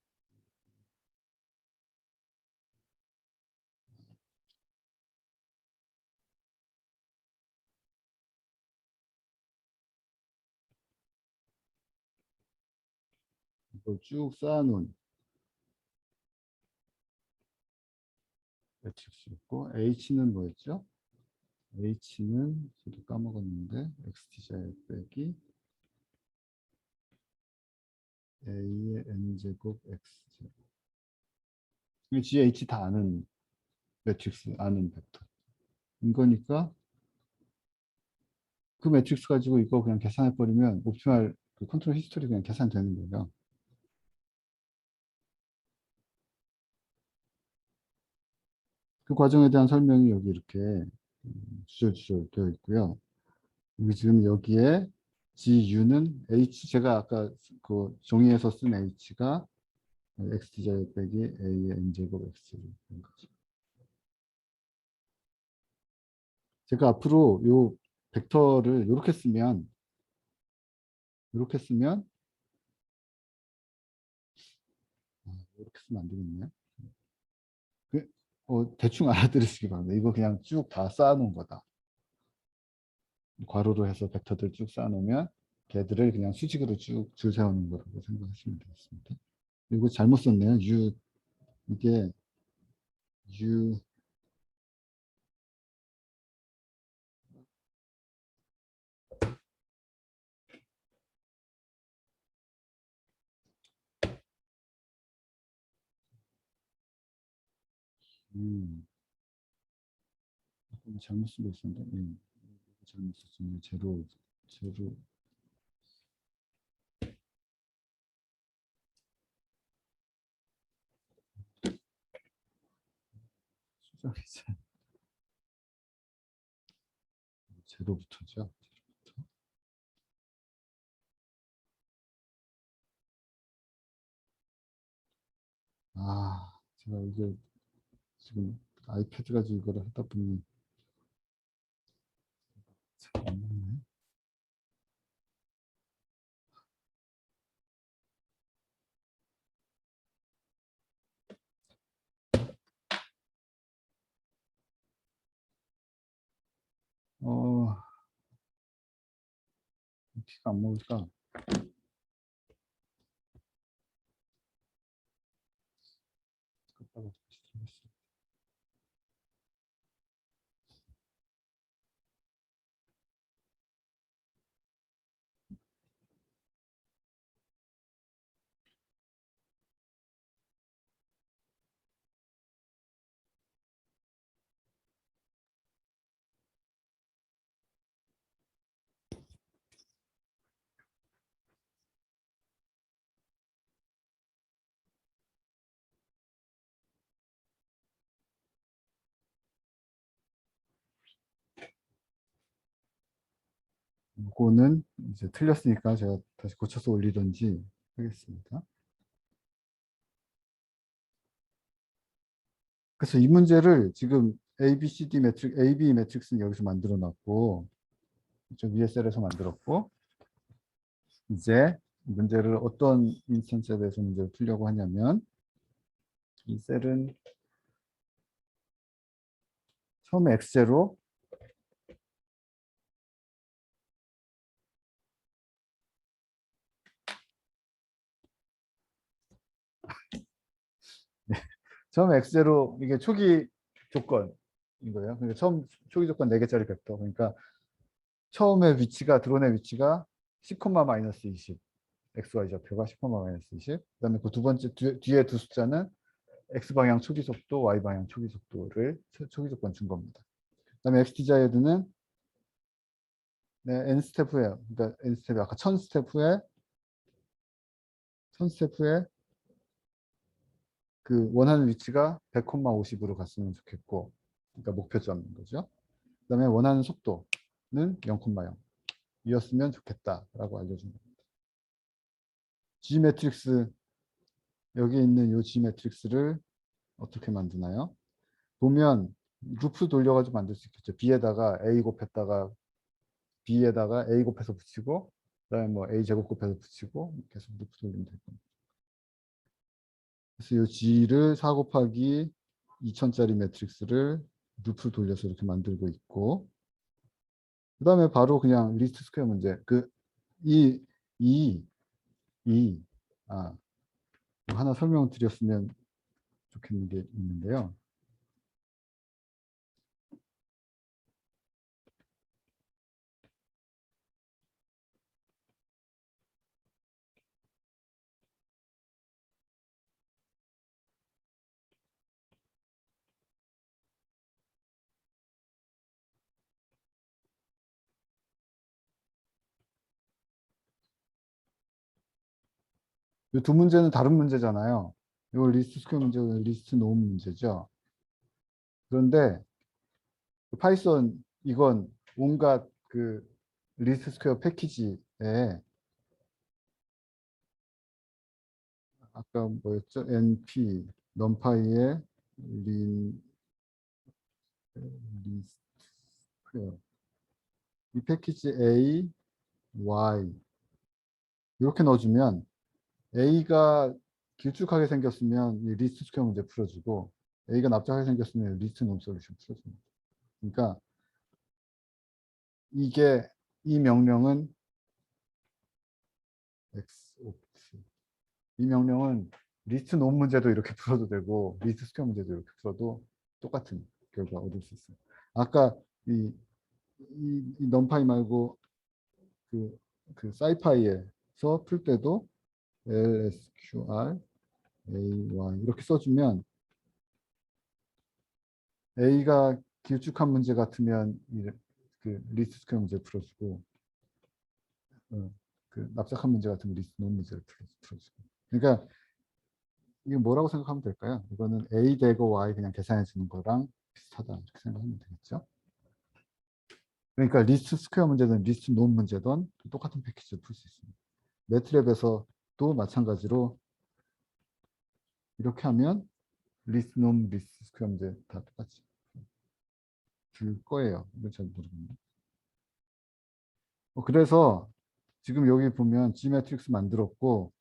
S1: 이걸 쭉 쌓아놓은 매트릭스였고 H는 뭐였죠? H는 저도 까먹었는데 xt제곱 빼기 A의 n제곱 x제곱. G, H 다 아는 매트릭스, 아는 벡터. 이거니까 그 매트릭스 가지고 이거 그냥 계산해버리면 옵티멀 그 컨트롤 히스토리 그냥 계산되는 거예요. 그 과정에 대한 설명이 여기 이렇게 주절주절 되어 있고요. 여기 지금 여기에 GU는 H, 제가 아까 그 종이에서 쓴 H가 XT제곱 빼기 A의 N제곱 X제곱 된 거죠. 제가 앞으로 요 벡터를 이렇게 쓰면 이렇게 쓰면 안 되겠네요. 대충 알아들으시기 바랍니다. 이거 그냥 쭉 다 쌓아놓은 거다. 괄호로 해서 벡터들 쭉 쌓아놓으면 걔들을 그냥 수직으로 쭉 줄 세우는 거라고 생각하시면 되겠습니다. 이거 잘못 썼네요. 이게 U 잘못 쓰고 있었는데 잘못 썼습니다. 제로 수정이죠. 제로부터죠. 제가 이게 지금 아이패드 가지고 이걸 하다 보니 잘 안 맞네. 피가 안 먹을까? 이거는 이제 틀렸으니까 제가 다시 고쳐서 올리든지 하겠습니다. 그래서 이 문제를 지금 ABCD 매트릭, AB 매트릭스는 여기서 만들어 놨고, 저 위에 셀에서 만들었고, 이제 문제를 어떤 인스턴스에 대해서 문제를 풀려고 하냐면, 이 셀은 처음에 X제로, 처음에 X제로, 이게 초기 조건인 거예요. 그러니까 처음 초기 조건 4개짜리 벡터. 그러니까 처음에 위치가, 드론의 위치가 10, 마이너스 20. XY 좌표가 10, 마이너스 20. 그 다음에 그 두 번째, 뒤에 두 숫자는 X방향 초기 속도, Y방향 초기 속도를 초기 조건 준 겁니다. 그 다음에 XT자이드는 N 스텝 후에, 그러니까 N 스텝이 아까 1000 스텝 후에, 1000 스텝 후에 그 원하는 위치가 100, 50으로 갔으면 좋겠고, 그러니까 목표점인 거죠. 그 다음에 원하는 속도는 0, 0이었으면 좋겠다라고 알려준 겁니다. G 매트릭스 여기 있는 이 G 매트릭스를 어떻게 만드나요? 보면 루프 돌려가지고 만들 수 있겠죠. B에다가 A 곱했다가 B에다가 A 곱해서 붙이고 그다음에 뭐 A 제곱 곱해서 붙이고 계속 루프 돌리면 될 겁니다. 그래서 이 G를 4 곱하기 2000짜리 매트릭스를 루프 돌려서 이렇게 만들고 있고 그다음에 바로 그냥 리스트 스퀘어 문제 이, 이, 이, 아, 하나 설명드렸으면 좋겠는 게 있는데요. 이 두 문제는 다른 문제잖아요. 이거 리스트 스퀘어 문제는 리스트 놓음 문제죠. 그런데 파이썬 이건 온갖 그 리스트 스퀘어 패키지에 아까 뭐였죠? np numpy의 리스트 스퀘어 이 패키지 a, y 이렇게 넣어주면 a가 길쭉하게 생겼으면 이 리스트 스퀘어 문제 풀어주고 a가 납작하게 생겼으면 리스트 놈 솔루션 풀어줍니다. 그러니까 이게 이 명령은 XOP 이 명령은 리스트 논 문제도 이렇게 풀어도 되고 리스트 스퀘어 문제도 이렇게 풀어도 똑같은 결과 얻을 수 있어요. 아까 이 넘파이 말고 그 사이파이에서 풀 때도 LSQR, AY 이렇게 써주면 A가 길쭉한 문제 같으면 그 리스트 스퀘어 문제 풀어주고 그 납작한 문제 같으면 리스트 논 문제를 풀어주고 그러니까 이게 뭐라고 생각하면 될까요? 이거는 A 대고 Y 그냥 계산해 주는 거랑 비슷하다 이렇게 생각하면 되겠죠. 그러니까 리스트 스퀘어 문제든 리스트 논 문제든 똑같은 패키지를 풀 수 있습니다. 매트랩에서도 마찬가지로 이렇게 하면 리스트 논 리스트 스퀘어 문제 다 똑같이 줄 거예요. 이건 잘 모르겠네요. 그래서 지금 여기 보면 G 매트릭스 만들었고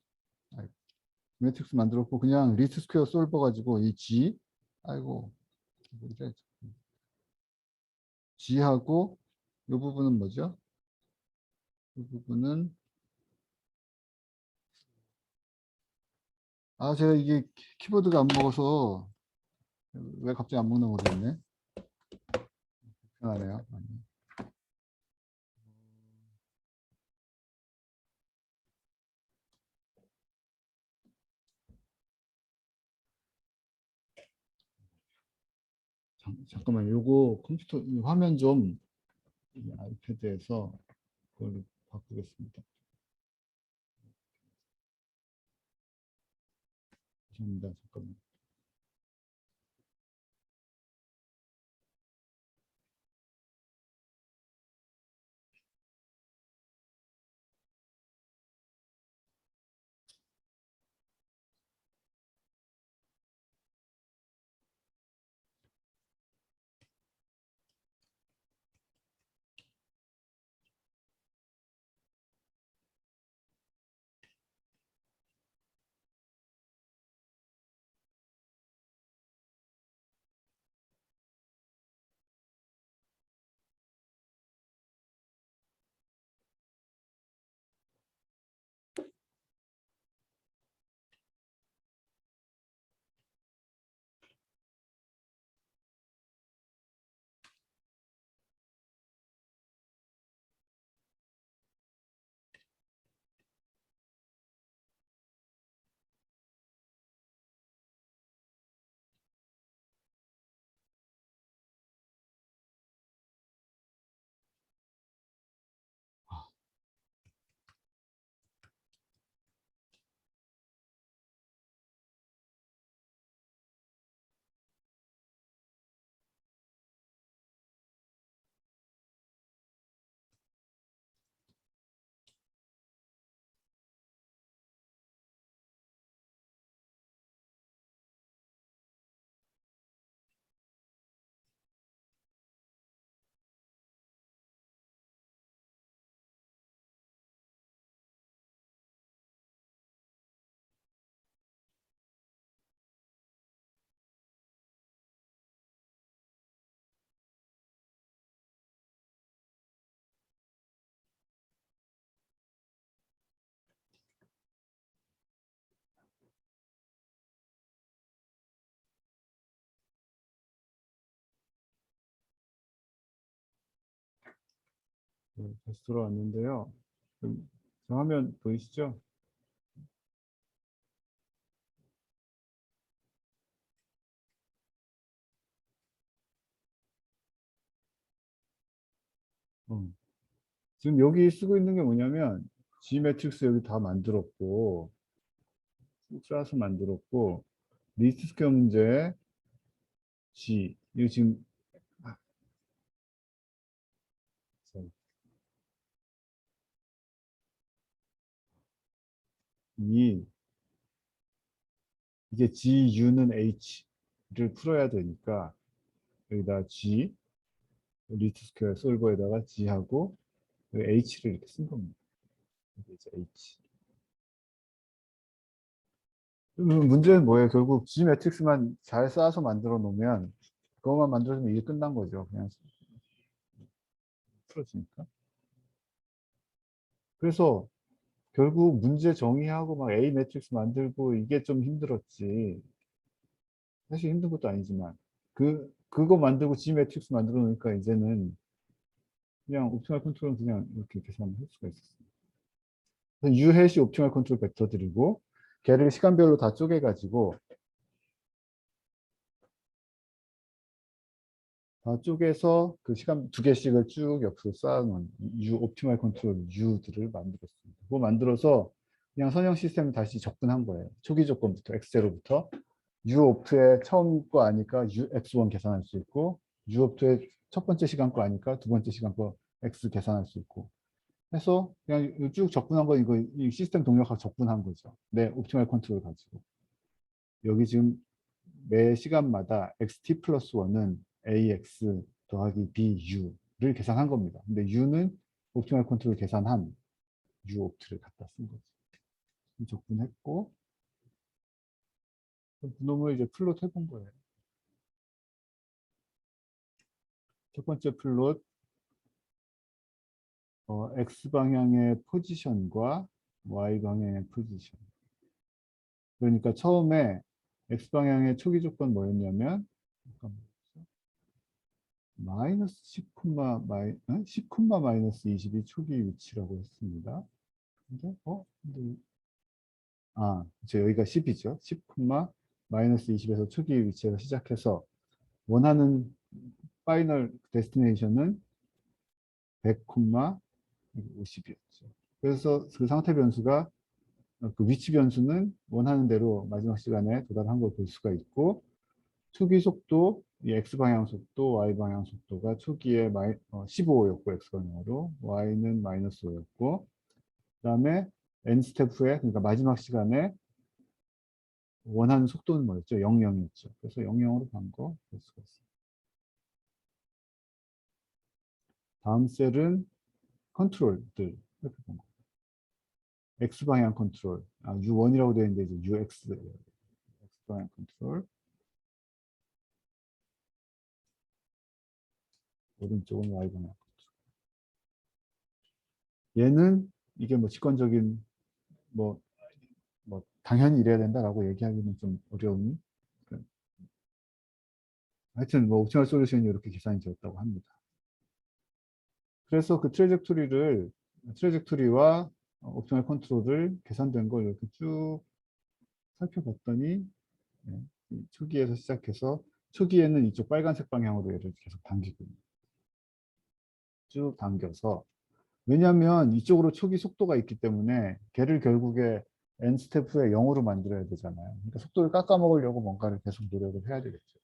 S1: 매트릭스 만들었고 그냥 리스트 스퀘어 솔버 가지고 이 G 아이고 G하고 이 부분은 뭐죠? 이 부분은 제가 이게 키보드가 안 먹어서 왜 갑자기 안 먹나 모르겠네. 불편하네요. 잠깐만 요거 컴퓨터 이 화면 좀 아이패드에서 그걸로 바꾸겠습니다. 죄송합니다. 잠깐만. 네, 다시 돌아왔는데요. 저 화면 보이시죠? 어. 지금 여기 쓰고 있는 게 뭐냐면 G 매트릭스 여기 다 만들었고 쭉 쌓아서 만들었고 리스트 스퀘어 문제 G 이거 지금 아, 이 이게 GU는 H를 풀어야 되니까 여기다 G 리스트 스퀘어 솔버에다가 G하고 H를 이렇게 쓴 겁니다. 이게 이제 H. 문제는 뭐예요? 결국 G 매트릭스만 잘 쌓아서 만들어 놓으면 그것만 만들어주면 이게 끝난 거죠. 그냥 풀어지니까. 그래서 결국 문제 정의하고 막 A 매트릭스 만들고 이게 좀 힘들었지. 사실 힘든 것도 아니지만 그거 만들고 G 매트릭스 만들어 놓으니까 이제는 그냥 옵티멀 컨트롤은 그냥 이렇게 계산할 수가 있었어요. 그래서 U 해시 옵티멀 컨트롤 벡터들이고 걔를 시간별로 다 쪼개가지고 다 쪼개서 그 시간 두 개씩을 쭉 옆으로 쌓아놓은 U 옵티멀 컨트롤 U들을 만들었습니다. 그거 만들어서 그냥 선형 시스템을 다시 접근한 거예요. 초기 조건부터 X0부터 U 옵트의 처음 거 아니까 U X1 계산할 수 있고 U 옵트의 첫 번째 시간 거 아니까 두 번째 시간 거 X 계산할 수 있고 해서 그냥 쭉 접근한 거 이거 이 시스템 동력하고 접근한 거죠. 네, 옵티멀 컨트롤 가지고. 여기 지금 매 시간마다 xt 플러스 1은 ax 더하기 bu를 계산한 겁니다. 근데 u는 옵티멀 컨트롤 계산한 u 옵트를 갖다 쓴 거죠. 접근했고 그놈을 이제 플롯 해본 거예요. 첫 번째 플롯 x 방향의 포지션과 y 방향의 포지션. 그러니까 처음에 x 방향의 초기 조건 뭐였냐면 마이너스 10, 마이너스 20이 초기 위치라고 했습니다. 근데 그쵸, 여기가 10이죠. 10, 마이너스 20에서 초기 위치에서 시작해서 원하는 파이널 데스티네이션은 100, 50이었죠. 그래서 그 상태 변수가 그 위치 변수는 원하는 대로 마지막 시간에 도달한 걸 볼 수가 있고 초기 속도, 이 X방향 속도, Y방향 속도가 초기에 15였고 X방향으로 Y는 마이너스 5였고 그 다음에 N스텝 후에 그러니까 마지막 시간에 원하는 속도는 뭐였죠? 00이었죠. 그래서 00으로 간 거 볼 수가 있어요. 다음 셀은 컨트롤들 이렇게 본 거. X방향 컨트롤. U1이라고 되어 있는데 이제 UX X방향 컨트롤. 오른쪽은 Y방향 컨트롤. 얘는 이게 뭐 직관적인 뭐, 당연히 이래야 된다라고 얘기하기는 좀 어려운 하여튼 뭐 옵티멀 솔루션이 이렇게 계산이 되었다고 합니다. 그래서 그 트레젝토리와 옵티멀 컨트롤을 계산된 걸 이렇게 쭉 살펴봤더니 네, 초기에서 시작해서 초기에는 이쪽 빨간색 방향으로 얘를 계속 당기고 쭉 당겨서 왜냐하면 이쪽으로 초기 속도가 있기 때문에 걔를 결국에 n 스텝 후에 0으로 만들어야 되잖아요. 그러니까 속도를 깎아먹으려고 뭔가를 계속 노력을 해야 되겠죠.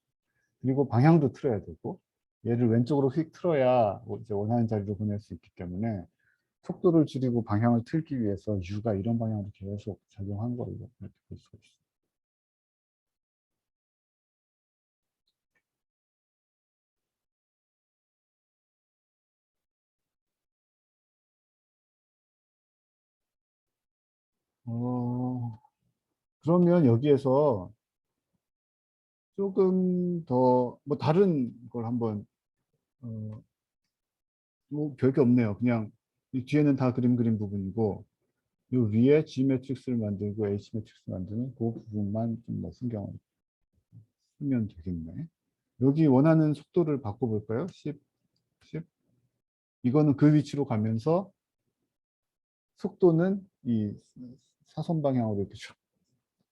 S1: 그리고 방향도 틀어야 되고 얘를 왼쪽으로 휙 틀어야 이제 원하는 자리로 보낼 수 있기 때문에 속도를 줄이고 방향을 틀기 위해서 U가 이런 방향으로 계속 작용한 걸로 이렇게 볼 수가 있어요. 그러면 여기에서 조금 더 뭐 다른 걸 한번 뭐 별게 없네요. 그냥 이 뒤에는 다 그림 그린 부분이고 이 위에 G 매트릭스를 만들고 H 매트릭스 만드는 그 부분만 좀 뭐 신경을 쓰면 되겠네. 여기 원하는 속도를 바꿔볼까요? 10, 10. 이거는 그 위치로 가면서 속도는 이 사선 방향으로 이렇게 슉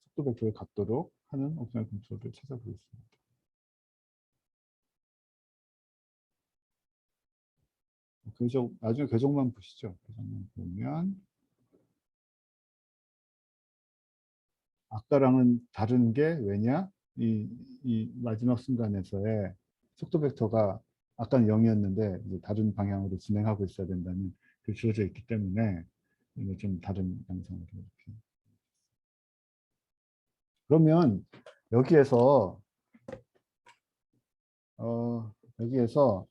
S1: 속도 벡터를 갖도록 하는 옵티멀 컨트롤을 찾아보겠습니다. 나중에 궤적만 보시죠. 궤적만 보면 아까랑은 다른 게 왜냐? 이 마지막 순간에서의 속도 벡터가 아까는 0이었는데 이제 다른 방향으로 진행하고 있어야 된다는 그 주어져 있기 때문에 이거 좀 다른 양상으로 이렇게. 그러면 여기에서 여기에서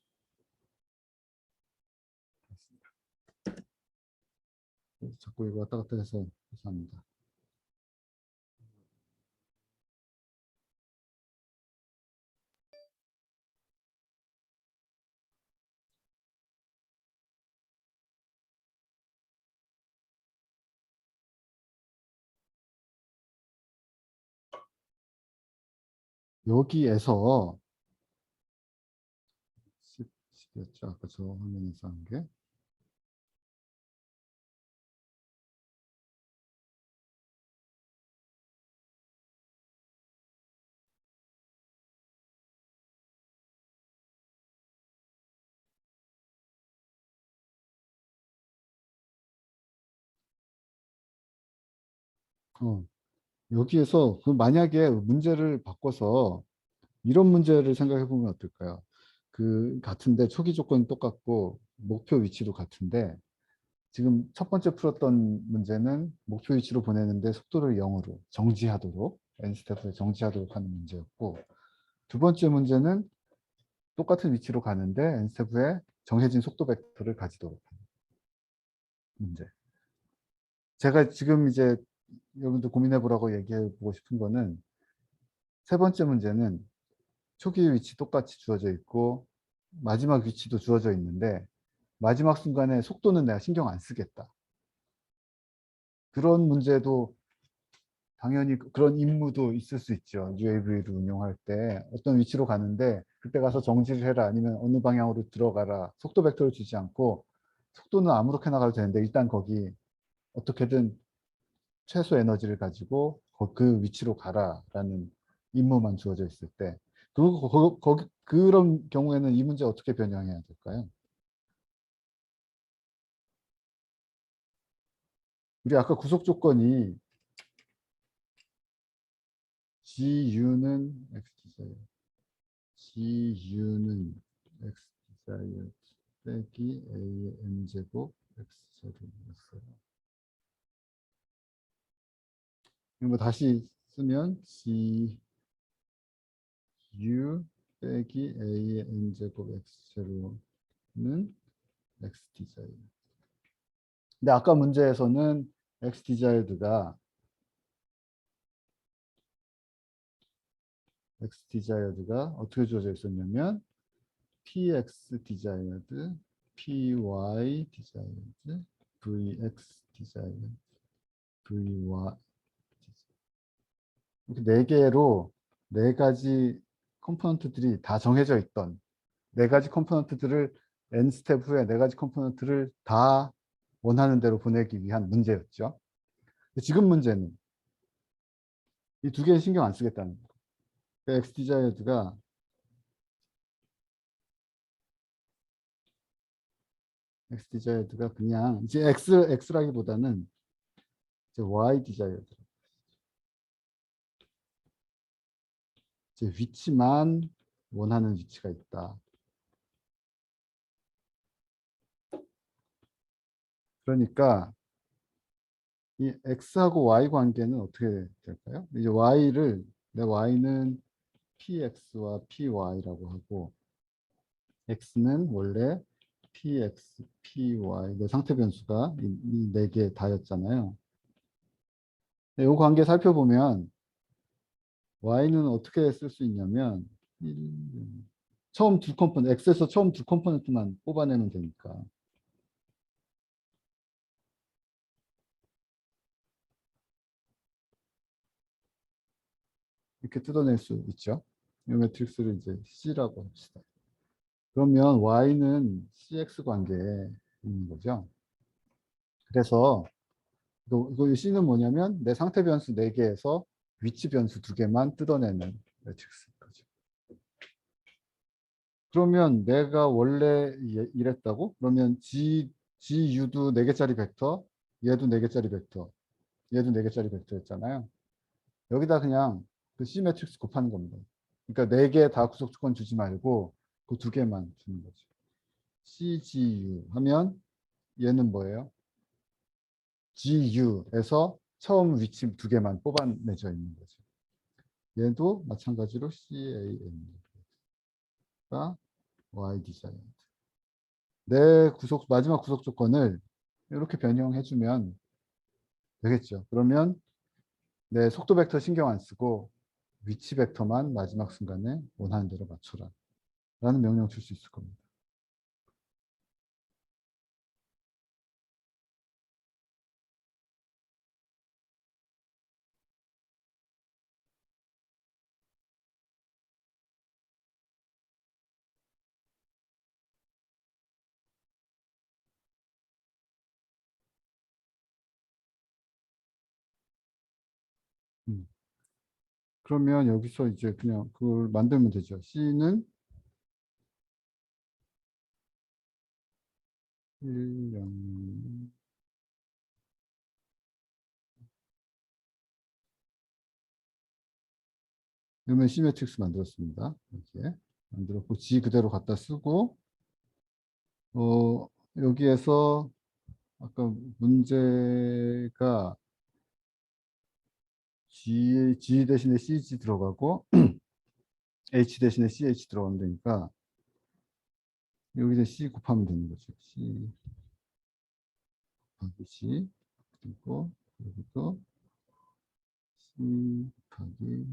S1: 자꾸 이거 왔다 갔다 해서 죄송합니다. 여기에서 10이었죠. 아까 저 화면에서 한 게. 여기에서 만약에 문제를 바꿔서 이런 문제를 생각해 보면 어떨까요? 그 같은데 초기 조건이 똑같고 목표 위치도 같은데 지금 첫 번째 풀었던 문제는 목표 위치로 보내는데 속도를 0으로 정지하도록 n스텝에 정지하도록 하는 문제였고 두 번째 문제는 똑같은 위치로 가는데 n스텝에 정해진 속도 벡터를 가지도록 하는 문제. 제가 지금 이제 여러분들 고민해 보라고 얘기해 보고 싶은 거는 세 번째 문제는 초기 위치 똑같이 주어져 있고 마지막 위치도 주어져 있는데 마지막 순간에 속도는 내가 신경 안 쓰겠다. 그런 문제도 당연히 그런 임무도 있을 수 있죠. UAV를 운용할 때 어떤 위치로 가는데 그때 가서 정지를 해라 아니면 어느 방향으로 들어가라 속도 벡터를 주지 않고 속도는 아무렇게나 가도 되는데 일단 거기 어떻게든 최소 에너지를 가지고 그 위치로 가라라는 임무만 주어져 있을 때 그런 경우에는 이 문제 어떻게 변형해야 될까요? 우리 아까 구속 조건이 GU는 X 디자이어, GU는 X 디자이어 빼기 AM 제곱 X 제곱이었어요. 이거 다시 쓰면 GU 빼기 AM 제곱 X 제로는 X 디자이어. 근데 아까 문제에서는 X 디자이어드가 X 디자이어드가 어떻게 주어져 있었냐면 PX 디자이어드, PY 디자이어드, VX 디자이어드, VY 이렇게 네 개로 네 가지 컴포넌트들이 다 정해져 있던 네 가지 컴포넌트들을 N 스텝 후에 네 가지 컴포넌트를 다 원하는 대로 보내기 위한 문제였죠. 지금 문제는 이 두 개는 신경 안 쓰겠다는 거예요. X 디자이어드가 X 디자이어드가 그냥 이제 X라기보다는 이제 Y 디자이어드 이제 위치만 원하는 위치가 있다. 그러니까 이 X하고 Y 관계는 어떻게 될까요? 이제 내 Y는 PX와 PY라고 하고 X는 원래 PX, PY 내 상태 변수가 이 네 개 다였잖아요. 이 관계 살펴보면 Y는 어떻게 쓸 수 있냐면 처음 두 컴포넌트, X에서 처음 두 컴포넌트만 뽑아내면 되니까 이렇게 뜯어낼 수 있죠. 이 매트릭스를 이제 C라고 합시다. 그러면 y는 cx 관계에 있는 거죠. 그래서 이거 c는 뭐냐면 내 상태 변수 4개에서 위치 변수 2개만 뜯어내는 매트릭스인 거죠. 그러면 내가 원래 이랬다고? 그러면 GU도 4개짜리 벡터, 얘도 4개짜리 벡터, 얘도 4개짜리 벡터였잖아요. 여기다 그냥 그 C 매트릭스 곱하는 겁니다. 그러니까 4개 다 구속 조건 주지 말고 그 2개만 주는 거죠. CGU 하면 얘는 뭐예요? GU에서 처음 위치 2개만 뽑아내져 있는 거죠. 얘도 마찬가지로 CAN가 Y 디자인. 내 마지막 구속 조건을 이렇게 변형해주면 되겠죠. 그러면 내 속도 벡터 신경 안 쓰고 위치 벡터만 마지막 순간에 원하는 대로 맞춰라 라는 명령 줄 수 있을 겁니다. 음. 그러면 여기서 이제 그냥 그걸 만들면 되죠. C는 1, 0, 그러면 C 매트릭스 만들었습니다. 이렇게 만들었고 G 그대로 갖다 쓰고 여기에서 아까 문제가 G 대신에 CG 들어가고 H 대신에 CH 들어가면 되니까 여기서 C 곱하면 되는 거죠. C 곱하기 C 그리고 여기도 C 곱하기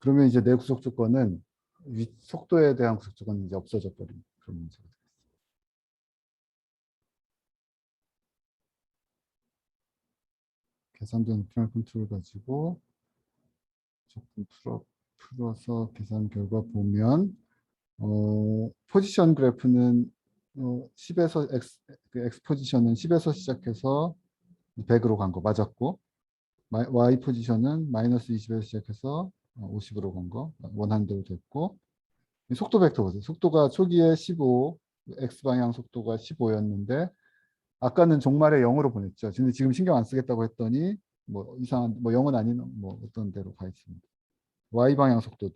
S1: 그러면 이제 내 구속 조건은 속도에 대한 구속 조건이 이제 없어져 버린 그런 문제가 되겠습니다. 계산된 오프라인 컨트롤 가지고 조금 풀어서 계산 결과 보면 포지션 그래프는 10에서 X 포지션은 10에서 시작해서 100으로 간 거 맞았고 Y 포지션은 마이너스 20에서 시작해서 50으로 간 거 원하는 대로 됐고 속도 벡터 보세요. 속도가 초기에 15, X방향 속도가 15였는데 아까는 종말에 0으로 보냈죠. 근데 지금 신경 안 쓰겠다고 했더니 뭐 이상한 뭐 0은 아닌 뭐 어떤 대로 가 있습니다. Y방향 속도도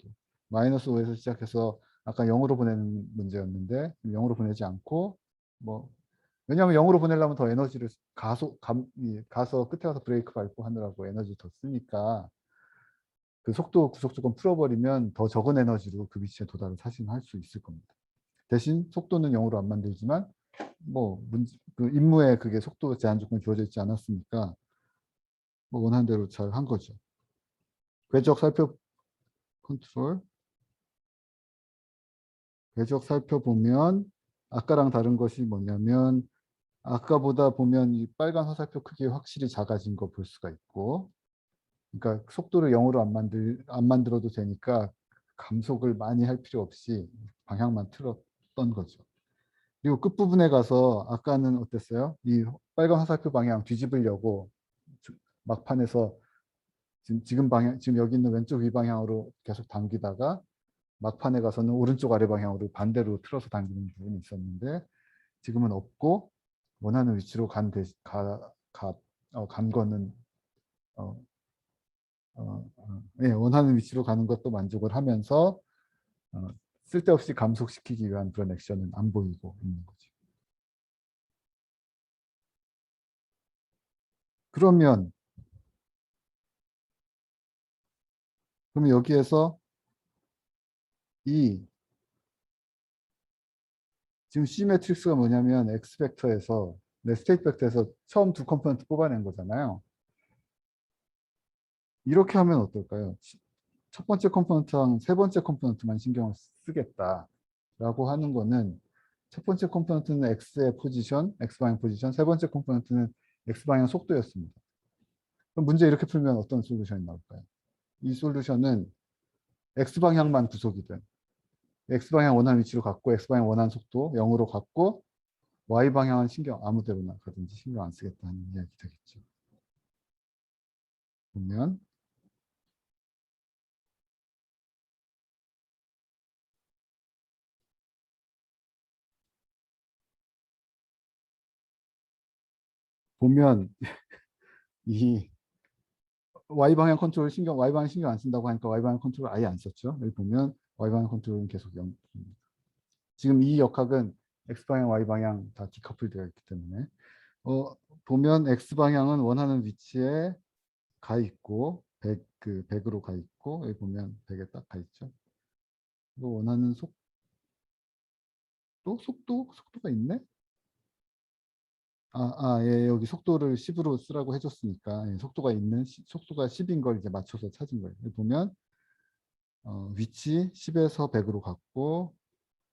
S1: 마이너스 5에서 시작해서 아까 0으로 보내는 문제였는데 0으로 보내지 않고 뭐 왜냐하면 0으로 보내려면 더 에너지를 가서 끝에 가서 브레이크 밟고 하느라고 에너지 더 쓰니까 그 속도 구속 조건 풀어버리면 더 적은 에너지로 그 위치에 도달을 사실 할 수 있을 겁니다. 대신 속도는 0으로 안 만들지만 뭐 그 임무에 그게 속도 제한 조건이 주어져 있지 않았으니까 뭐 원하는 대로 잘 한 거죠. 궤적 살펴 컨트롤 궤적 살펴보면 아까랑 다른 것이 뭐냐면 아까보다 보면 이 빨간 화살표 크기 확실히 작아진 거 볼 수가 있고 그러니까 속도를 0으로 안 만들어도 되니까 감속을 많이 할 필요 없이 방향만 틀었던 거죠. 그리고 끝부분에 가서 아까는 어땠어요? 이 빨간 화살표 방향 뒤집으려고 막판에서 지금 여기 있는 왼쪽 위 방향으로 계속 당기다가 막판에 가서는 오른쪽 아래 방향으로 반대로 틀어서 당기는 부분이 있었는데 지금은 없고 원하는 위치로 간 거는 어, 예, 원하는 위치로 가는 것도 만족을 하면서 어, 쓸데없이 감속시키기 위한 그런 액션은 안 보이고 있는 거죠. 그러면 여기에서 이 지금 C 매트릭스가 뭐냐면 X 벡터에서 내 스테이트 벡터에서 처음 두 컴포넌트 뽑아낸 거잖아요. 이렇게 하면 어떨까요? 첫 번째 컴포넌트랑 세 번째 컴포넌트만 신경을 쓰겠다라고 하는 거는 첫 번째 컴포넌트는 X의 포지션, X방향 포지션, 세 번째 컴포넌트는 X방향 속도였습니다. 그럼 문제 이렇게 풀면 어떤 솔루션이 나올까요? 이 솔루션은 X방향만 구속이든 X방향 원하는 위치로 갖고 X방향 원하는 속도 0으로 갖고 Y방향은 신경 아무 데로나 가든지 신경 안 쓰겠다는 이야기 되겠죠. 보면 이 Y방향 컨트롤 Y방향 신경 안 쓴다고 하니까 Y방향 컨트롤 아예 안 썼죠. 여기 보면 Y방향 컨트롤은 계속 0입니다. 지금 이 역학은 X방향, Y방향 다 디커플 되어 있기 때문에 보면 X방향은 원하는 위치에 가 있고 100으로 가 있고 여기 보면 100에 딱 가 있죠. 그리고 원하는 속도가 있네. 예, 여기 속도를 10으로 쓰라고 해줬으니까 예, 속도가 10인 걸 이제 맞춰서 찾은 거예요. 여기 보면 위치 10에서 100으로 갔고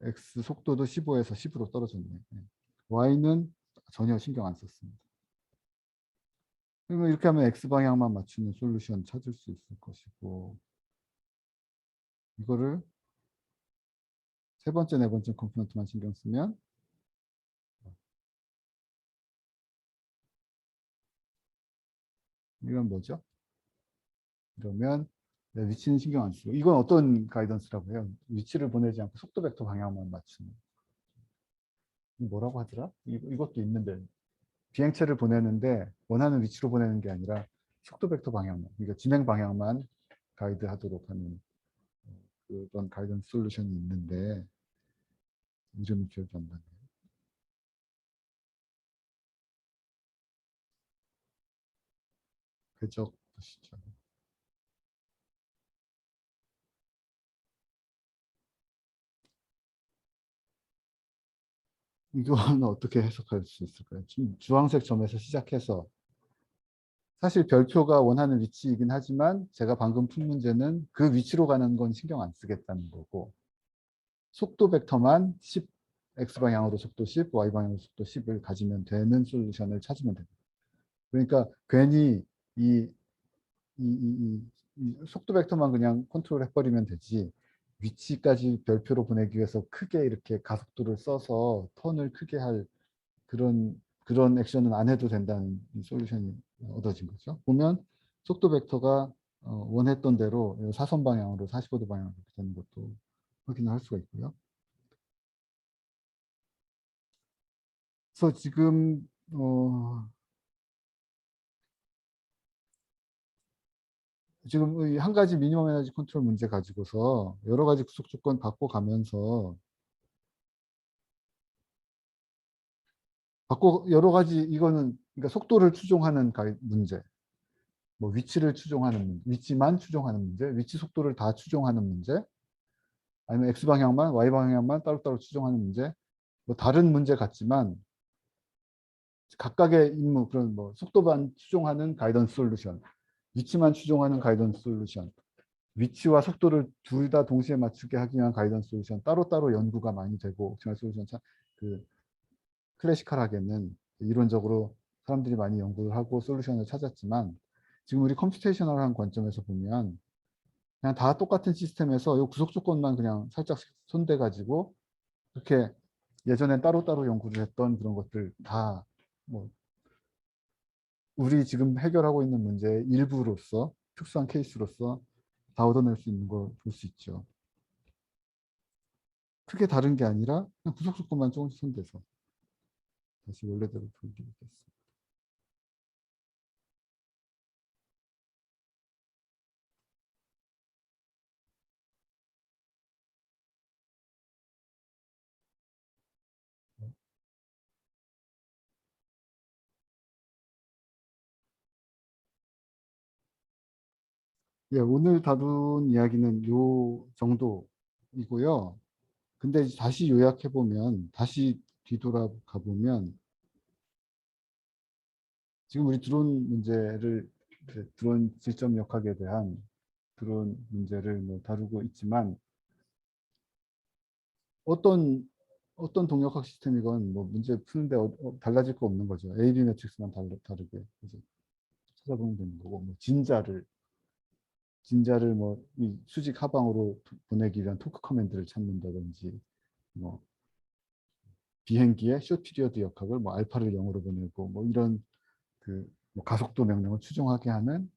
S1: X 속도도 15에서 10으로 떨어졌네요. 예. Y는 전혀 신경 안 썼습니다. 그러면 이렇게 하면 X 방향만 맞추는 솔루션 찾을 수 있을 것이고 이거를 세 번째, 네 번째 컴포넌트만 신경 쓰면 이건 뭐죠? 그러면 위치는 신경 안 쓰고 이건 어떤 가이던스라고 해요? 위치를 보내지 않고 속도 벡터 방향만 맞추는 뭐라고 하더라? 이것도 있는데 비행체를 보내는데 원하는 위치로 보내는 게 아니라 속도 벡터 방향만 그러니까 진행 방향만 가이드하도록 하는 그런 가이던스 솔루션이 있는데 이름이 기억이 안 나네요. 궤적 보시죠. 이거는 어떻게 해석할 수 있을까요? 주황색 점에서 시작해서 사실 별표가 원하는 위치이긴 하지만 제가 방금 푼 문제는 그 위치로 가는 건 신경 안 쓰겠다는 거고 속도 벡터만 10, X방향으로 속도 10, Y방향으로 속도 10을 가지면 되는 솔루션을 찾으면 됩니다. 그러니까 괜히 이, 이 속도 벡터만 그냥 컨트롤 해버리면 되지 위치까지 별표로 보내기 위해서 크게 이렇게 가속도를 써서 턴을 크게 할 그런 액션은 안 해도 된다는 솔루션이 얻어진 거죠. 보면 속도 벡터가 원했던 대로 사선 방향으로 45도 방향으로 되는 것도 확인을 할 수가 있고요. 그래서 지금 이 한 가지 미니멈 에너지 컨트롤 문제 가지고서 여러 가지 구속 조건 바꿔가면서 여러 가지 이거는 그러니까 속도를 추종하는 문제, 뭐 위치를 추종하는 문제, 위치만 추종하는 문제, 위치 속도를 다 추종하는 문제, 아니면 X 방향만 Y 방향만 따로따로 추종하는 문제, 뭐 다른 문제 같지만 각각의 임무 그런 뭐 속도만 추종하는 가이던스 솔루션, 위치만 추종하는 가이던스 솔루션, 위치와 속도를 둘 다 동시에 맞추게 하기 위한 가이던스 솔루션 따로따로 연구가 많이 되고 옵티멀 솔루션 그 클래시컬하게는 이론적으로 사람들이 많이 연구를 하고 솔루션을 찾았지만 지금 우리 컴퓨테이셔널한 관점에서 보면 그냥 다 똑같은 시스템에서 이 구속 조건만 그냥 살짝 손대 가지고 그렇게 예전엔 따로따로 연구를 했던 그런 것들 다 뭐 우리 지금 해결하고 있는 문제의 일부로서 특수한 케이스로서 다 얻어낼 수 있는 걸 볼 수 있죠. 크게 다른 게 아니라 그냥 구속 조건만 조금씩 손대서 다시 원래대로 돌리겠습니다. 예, 오늘 다룬 이야기는 요 정도이고요. 근데 다시 요약해 보면, 다시 뒤돌아가 보면, 지금 우리 드론 문제를, 드론 질점 역학에 대한 드론 문제를 뭐 다루고 있지만, 어떤, 어떤 동력학 시스템이건 뭐 문제 푸는데 달라질 거 없는 거죠. AB 매트릭스만 다르게. 그래서 찾아보면 되는 거고, 뭐 진자를 진자를 뭐 이 수직 하방으로 보내기 위한 토크 커맨드를 찾는다든지, 뭐 비행기의 숏 피리어드 역학을 뭐 알파를 0으로 보내고 뭐 이런 그뭐 가속도 명령을 추종하게 하는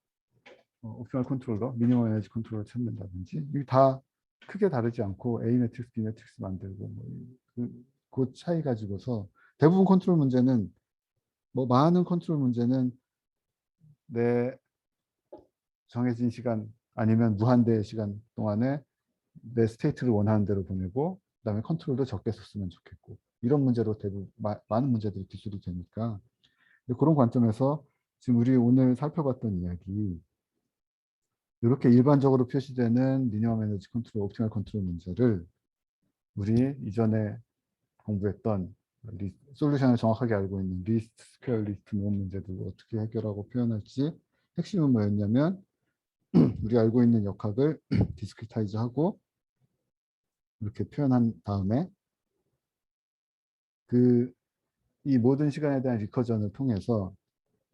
S1: 옵티멀 컨트롤러, 미니멈 에너지 컨트롤러 찾는다든지, 이게 다 크게 다르지 않고 A 매트릭스, B 매트릭스 만들고 그 차이 가지고서 대부분 컨트롤 문제는 뭐 많은 컨트롤 문제는 내 정해진 시간 아니면 무한대의 시간 동안에 내 스테이트를 원하는 대로 보내고 그다음에 컨트롤도 적게 썼으면 좋겠고, 이런 문제로 대부분 많은 문제들이 기술이 되니까, 그런 관점에서 지금 우리 오늘 살펴봤던 이야기, 이렇게 일반적으로 표시되는 미니멈 에너지 컨트롤, 옵티멀 컨트롤 문제를 우리 이전에 공부했던 솔루션을 정확하게 알고 있는 리스트 스퀘어 리스트 모음 문제들을 어떻게 해결하고 표현할지, 핵심은 뭐였냐면 우리 알고 있는 역학을 디스크리타이즈하고 이렇게 표현한 다음에 이 모든 시간에 대한 리커전을 통해서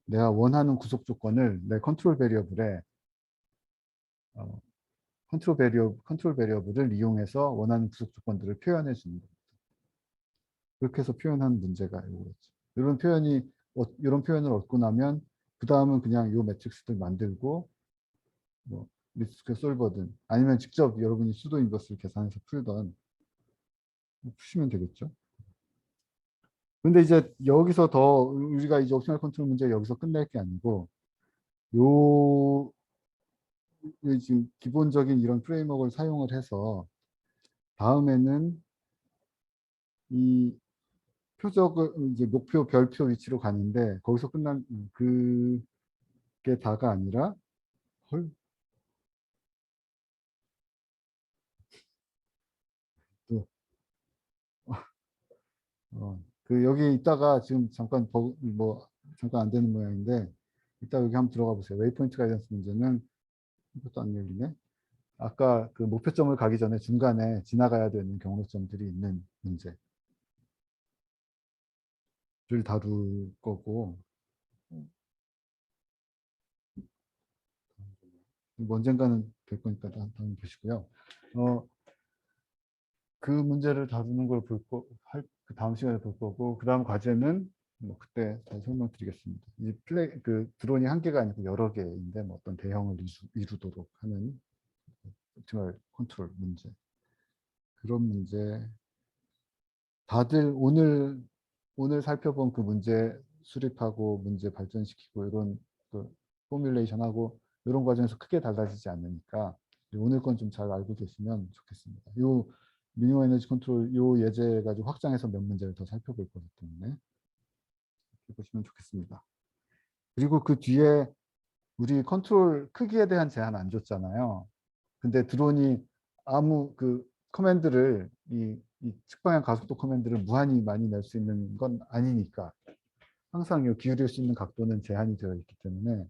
S1: 내가 원하는 구속 조건을 내 컨트롤 베리어블에 컨트롤 베리어블을 이용해서 원하는 구속 조건들을 표현해 주는 겁니다. 그렇게 해서 표현한 문제가 이거였죠. 이런 표현을 얻고 나면 그 다음은 그냥 이 매트릭스들 만들고 뭐 리스크 솔버든 아니면 직접 여러분이 수도 인버스를 계산해서 풀던 푸시면 되겠죠. 근데 이제 여기서 더 우리가 이제 옵티멀 컨트롤 문제 여기서 끝낼 게 아니고, 요 지금 기본적인 이런 프레임워크를 사용을 해서 다음에는 이 표적을 이제 목표 별표 위치로 가는데, 거기서 끝난 그게 다가 아니라 헐, 또 여기 있다가 지금 잠깐 뭐 잠깐 안 되는 모양인데, 이따 여기 한번 들어가 보세요. 웨이포인트 가이던스 문제는 이것도 안 열리네. 아까 그 목표점을 가기 전에 중간에 지나가야 되는 경로점들이 있는 문제를 다룰 거고, 언젠가는 될 거니까 한번 보시고요. 그 문제를 다루는 걸 그 다음 시간에 볼 거고, 그 다음 과제는 뭐 그때 다시 설명드리겠습니다. 그 드론이 한 개가 아니고 여러 개인데 뭐 어떤 대형을 이루도록 하는 옵티멀 컨트롤 문제, 그런 문제 다들 오늘 살펴본 그 문제 수립하고 문제 발전시키고 이런 그 포뮬레이션하고 이런 과정에서 크게 달라지지 않으니까 오늘 건 좀 잘 알고 계시면 좋겠습니다. 요 미니멈 에너지 컨트롤 요 예제 가지고 확장해서 몇 문제를 더 살펴볼 거기 때문에 보시면 좋겠습니다. 그리고 그 뒤에 우리 컨트롤 크기에 대한 제한 안 줬잖아요. 근데 드론이 아무 커맨드를 이 측방향 가속도 커맨드를 무한히 많이 낼 수 있는 건 아니니까 항상 이 기울일 수 있는 각도는 제한이 되어 있기 때문에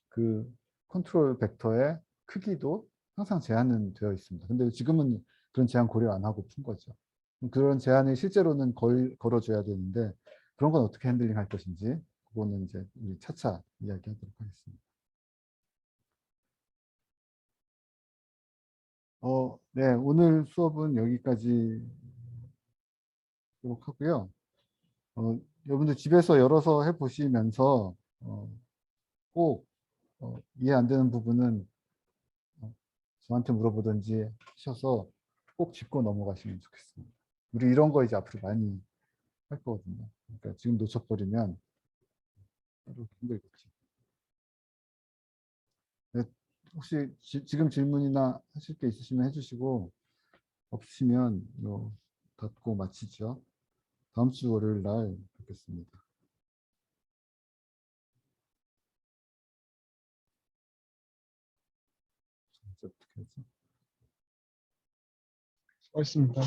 S1: 그 컨트롤 벡터의 크기도 항상 제한은 되어 있습니다. 근데 지금은 그런 제한 고려 안 하고 푼 거죠. 그런 제한을 실제로는 걸어줘야 되는데 그런 건 어떻게 핸들링 할 것인지 그거는 이제 우리 차차 이야기하도록 하겠습니다. 네, 오늘 수업은 여기까지 하도록 하고요. 여러분들 집에서 열어서 해보시면서 꼭 이해 안 되는 부분은 저한테 물어보든지 하셔서 꼭 짚고 넘어가시면 좋겠습니다. 우리 이런 거 이제 앞으로 많이 할 거거든요. 그러니까 지금 놓쳐버리면 따로 힘들겠죠. 네, 혹시 지금 질문이나 하실 게 있으시면 해주시고 없으시면 닫고 마치죠. 다음 주 월요일 날 뵙겠습니다. 어떻게 하죠?
S2: 수고하셨습니다.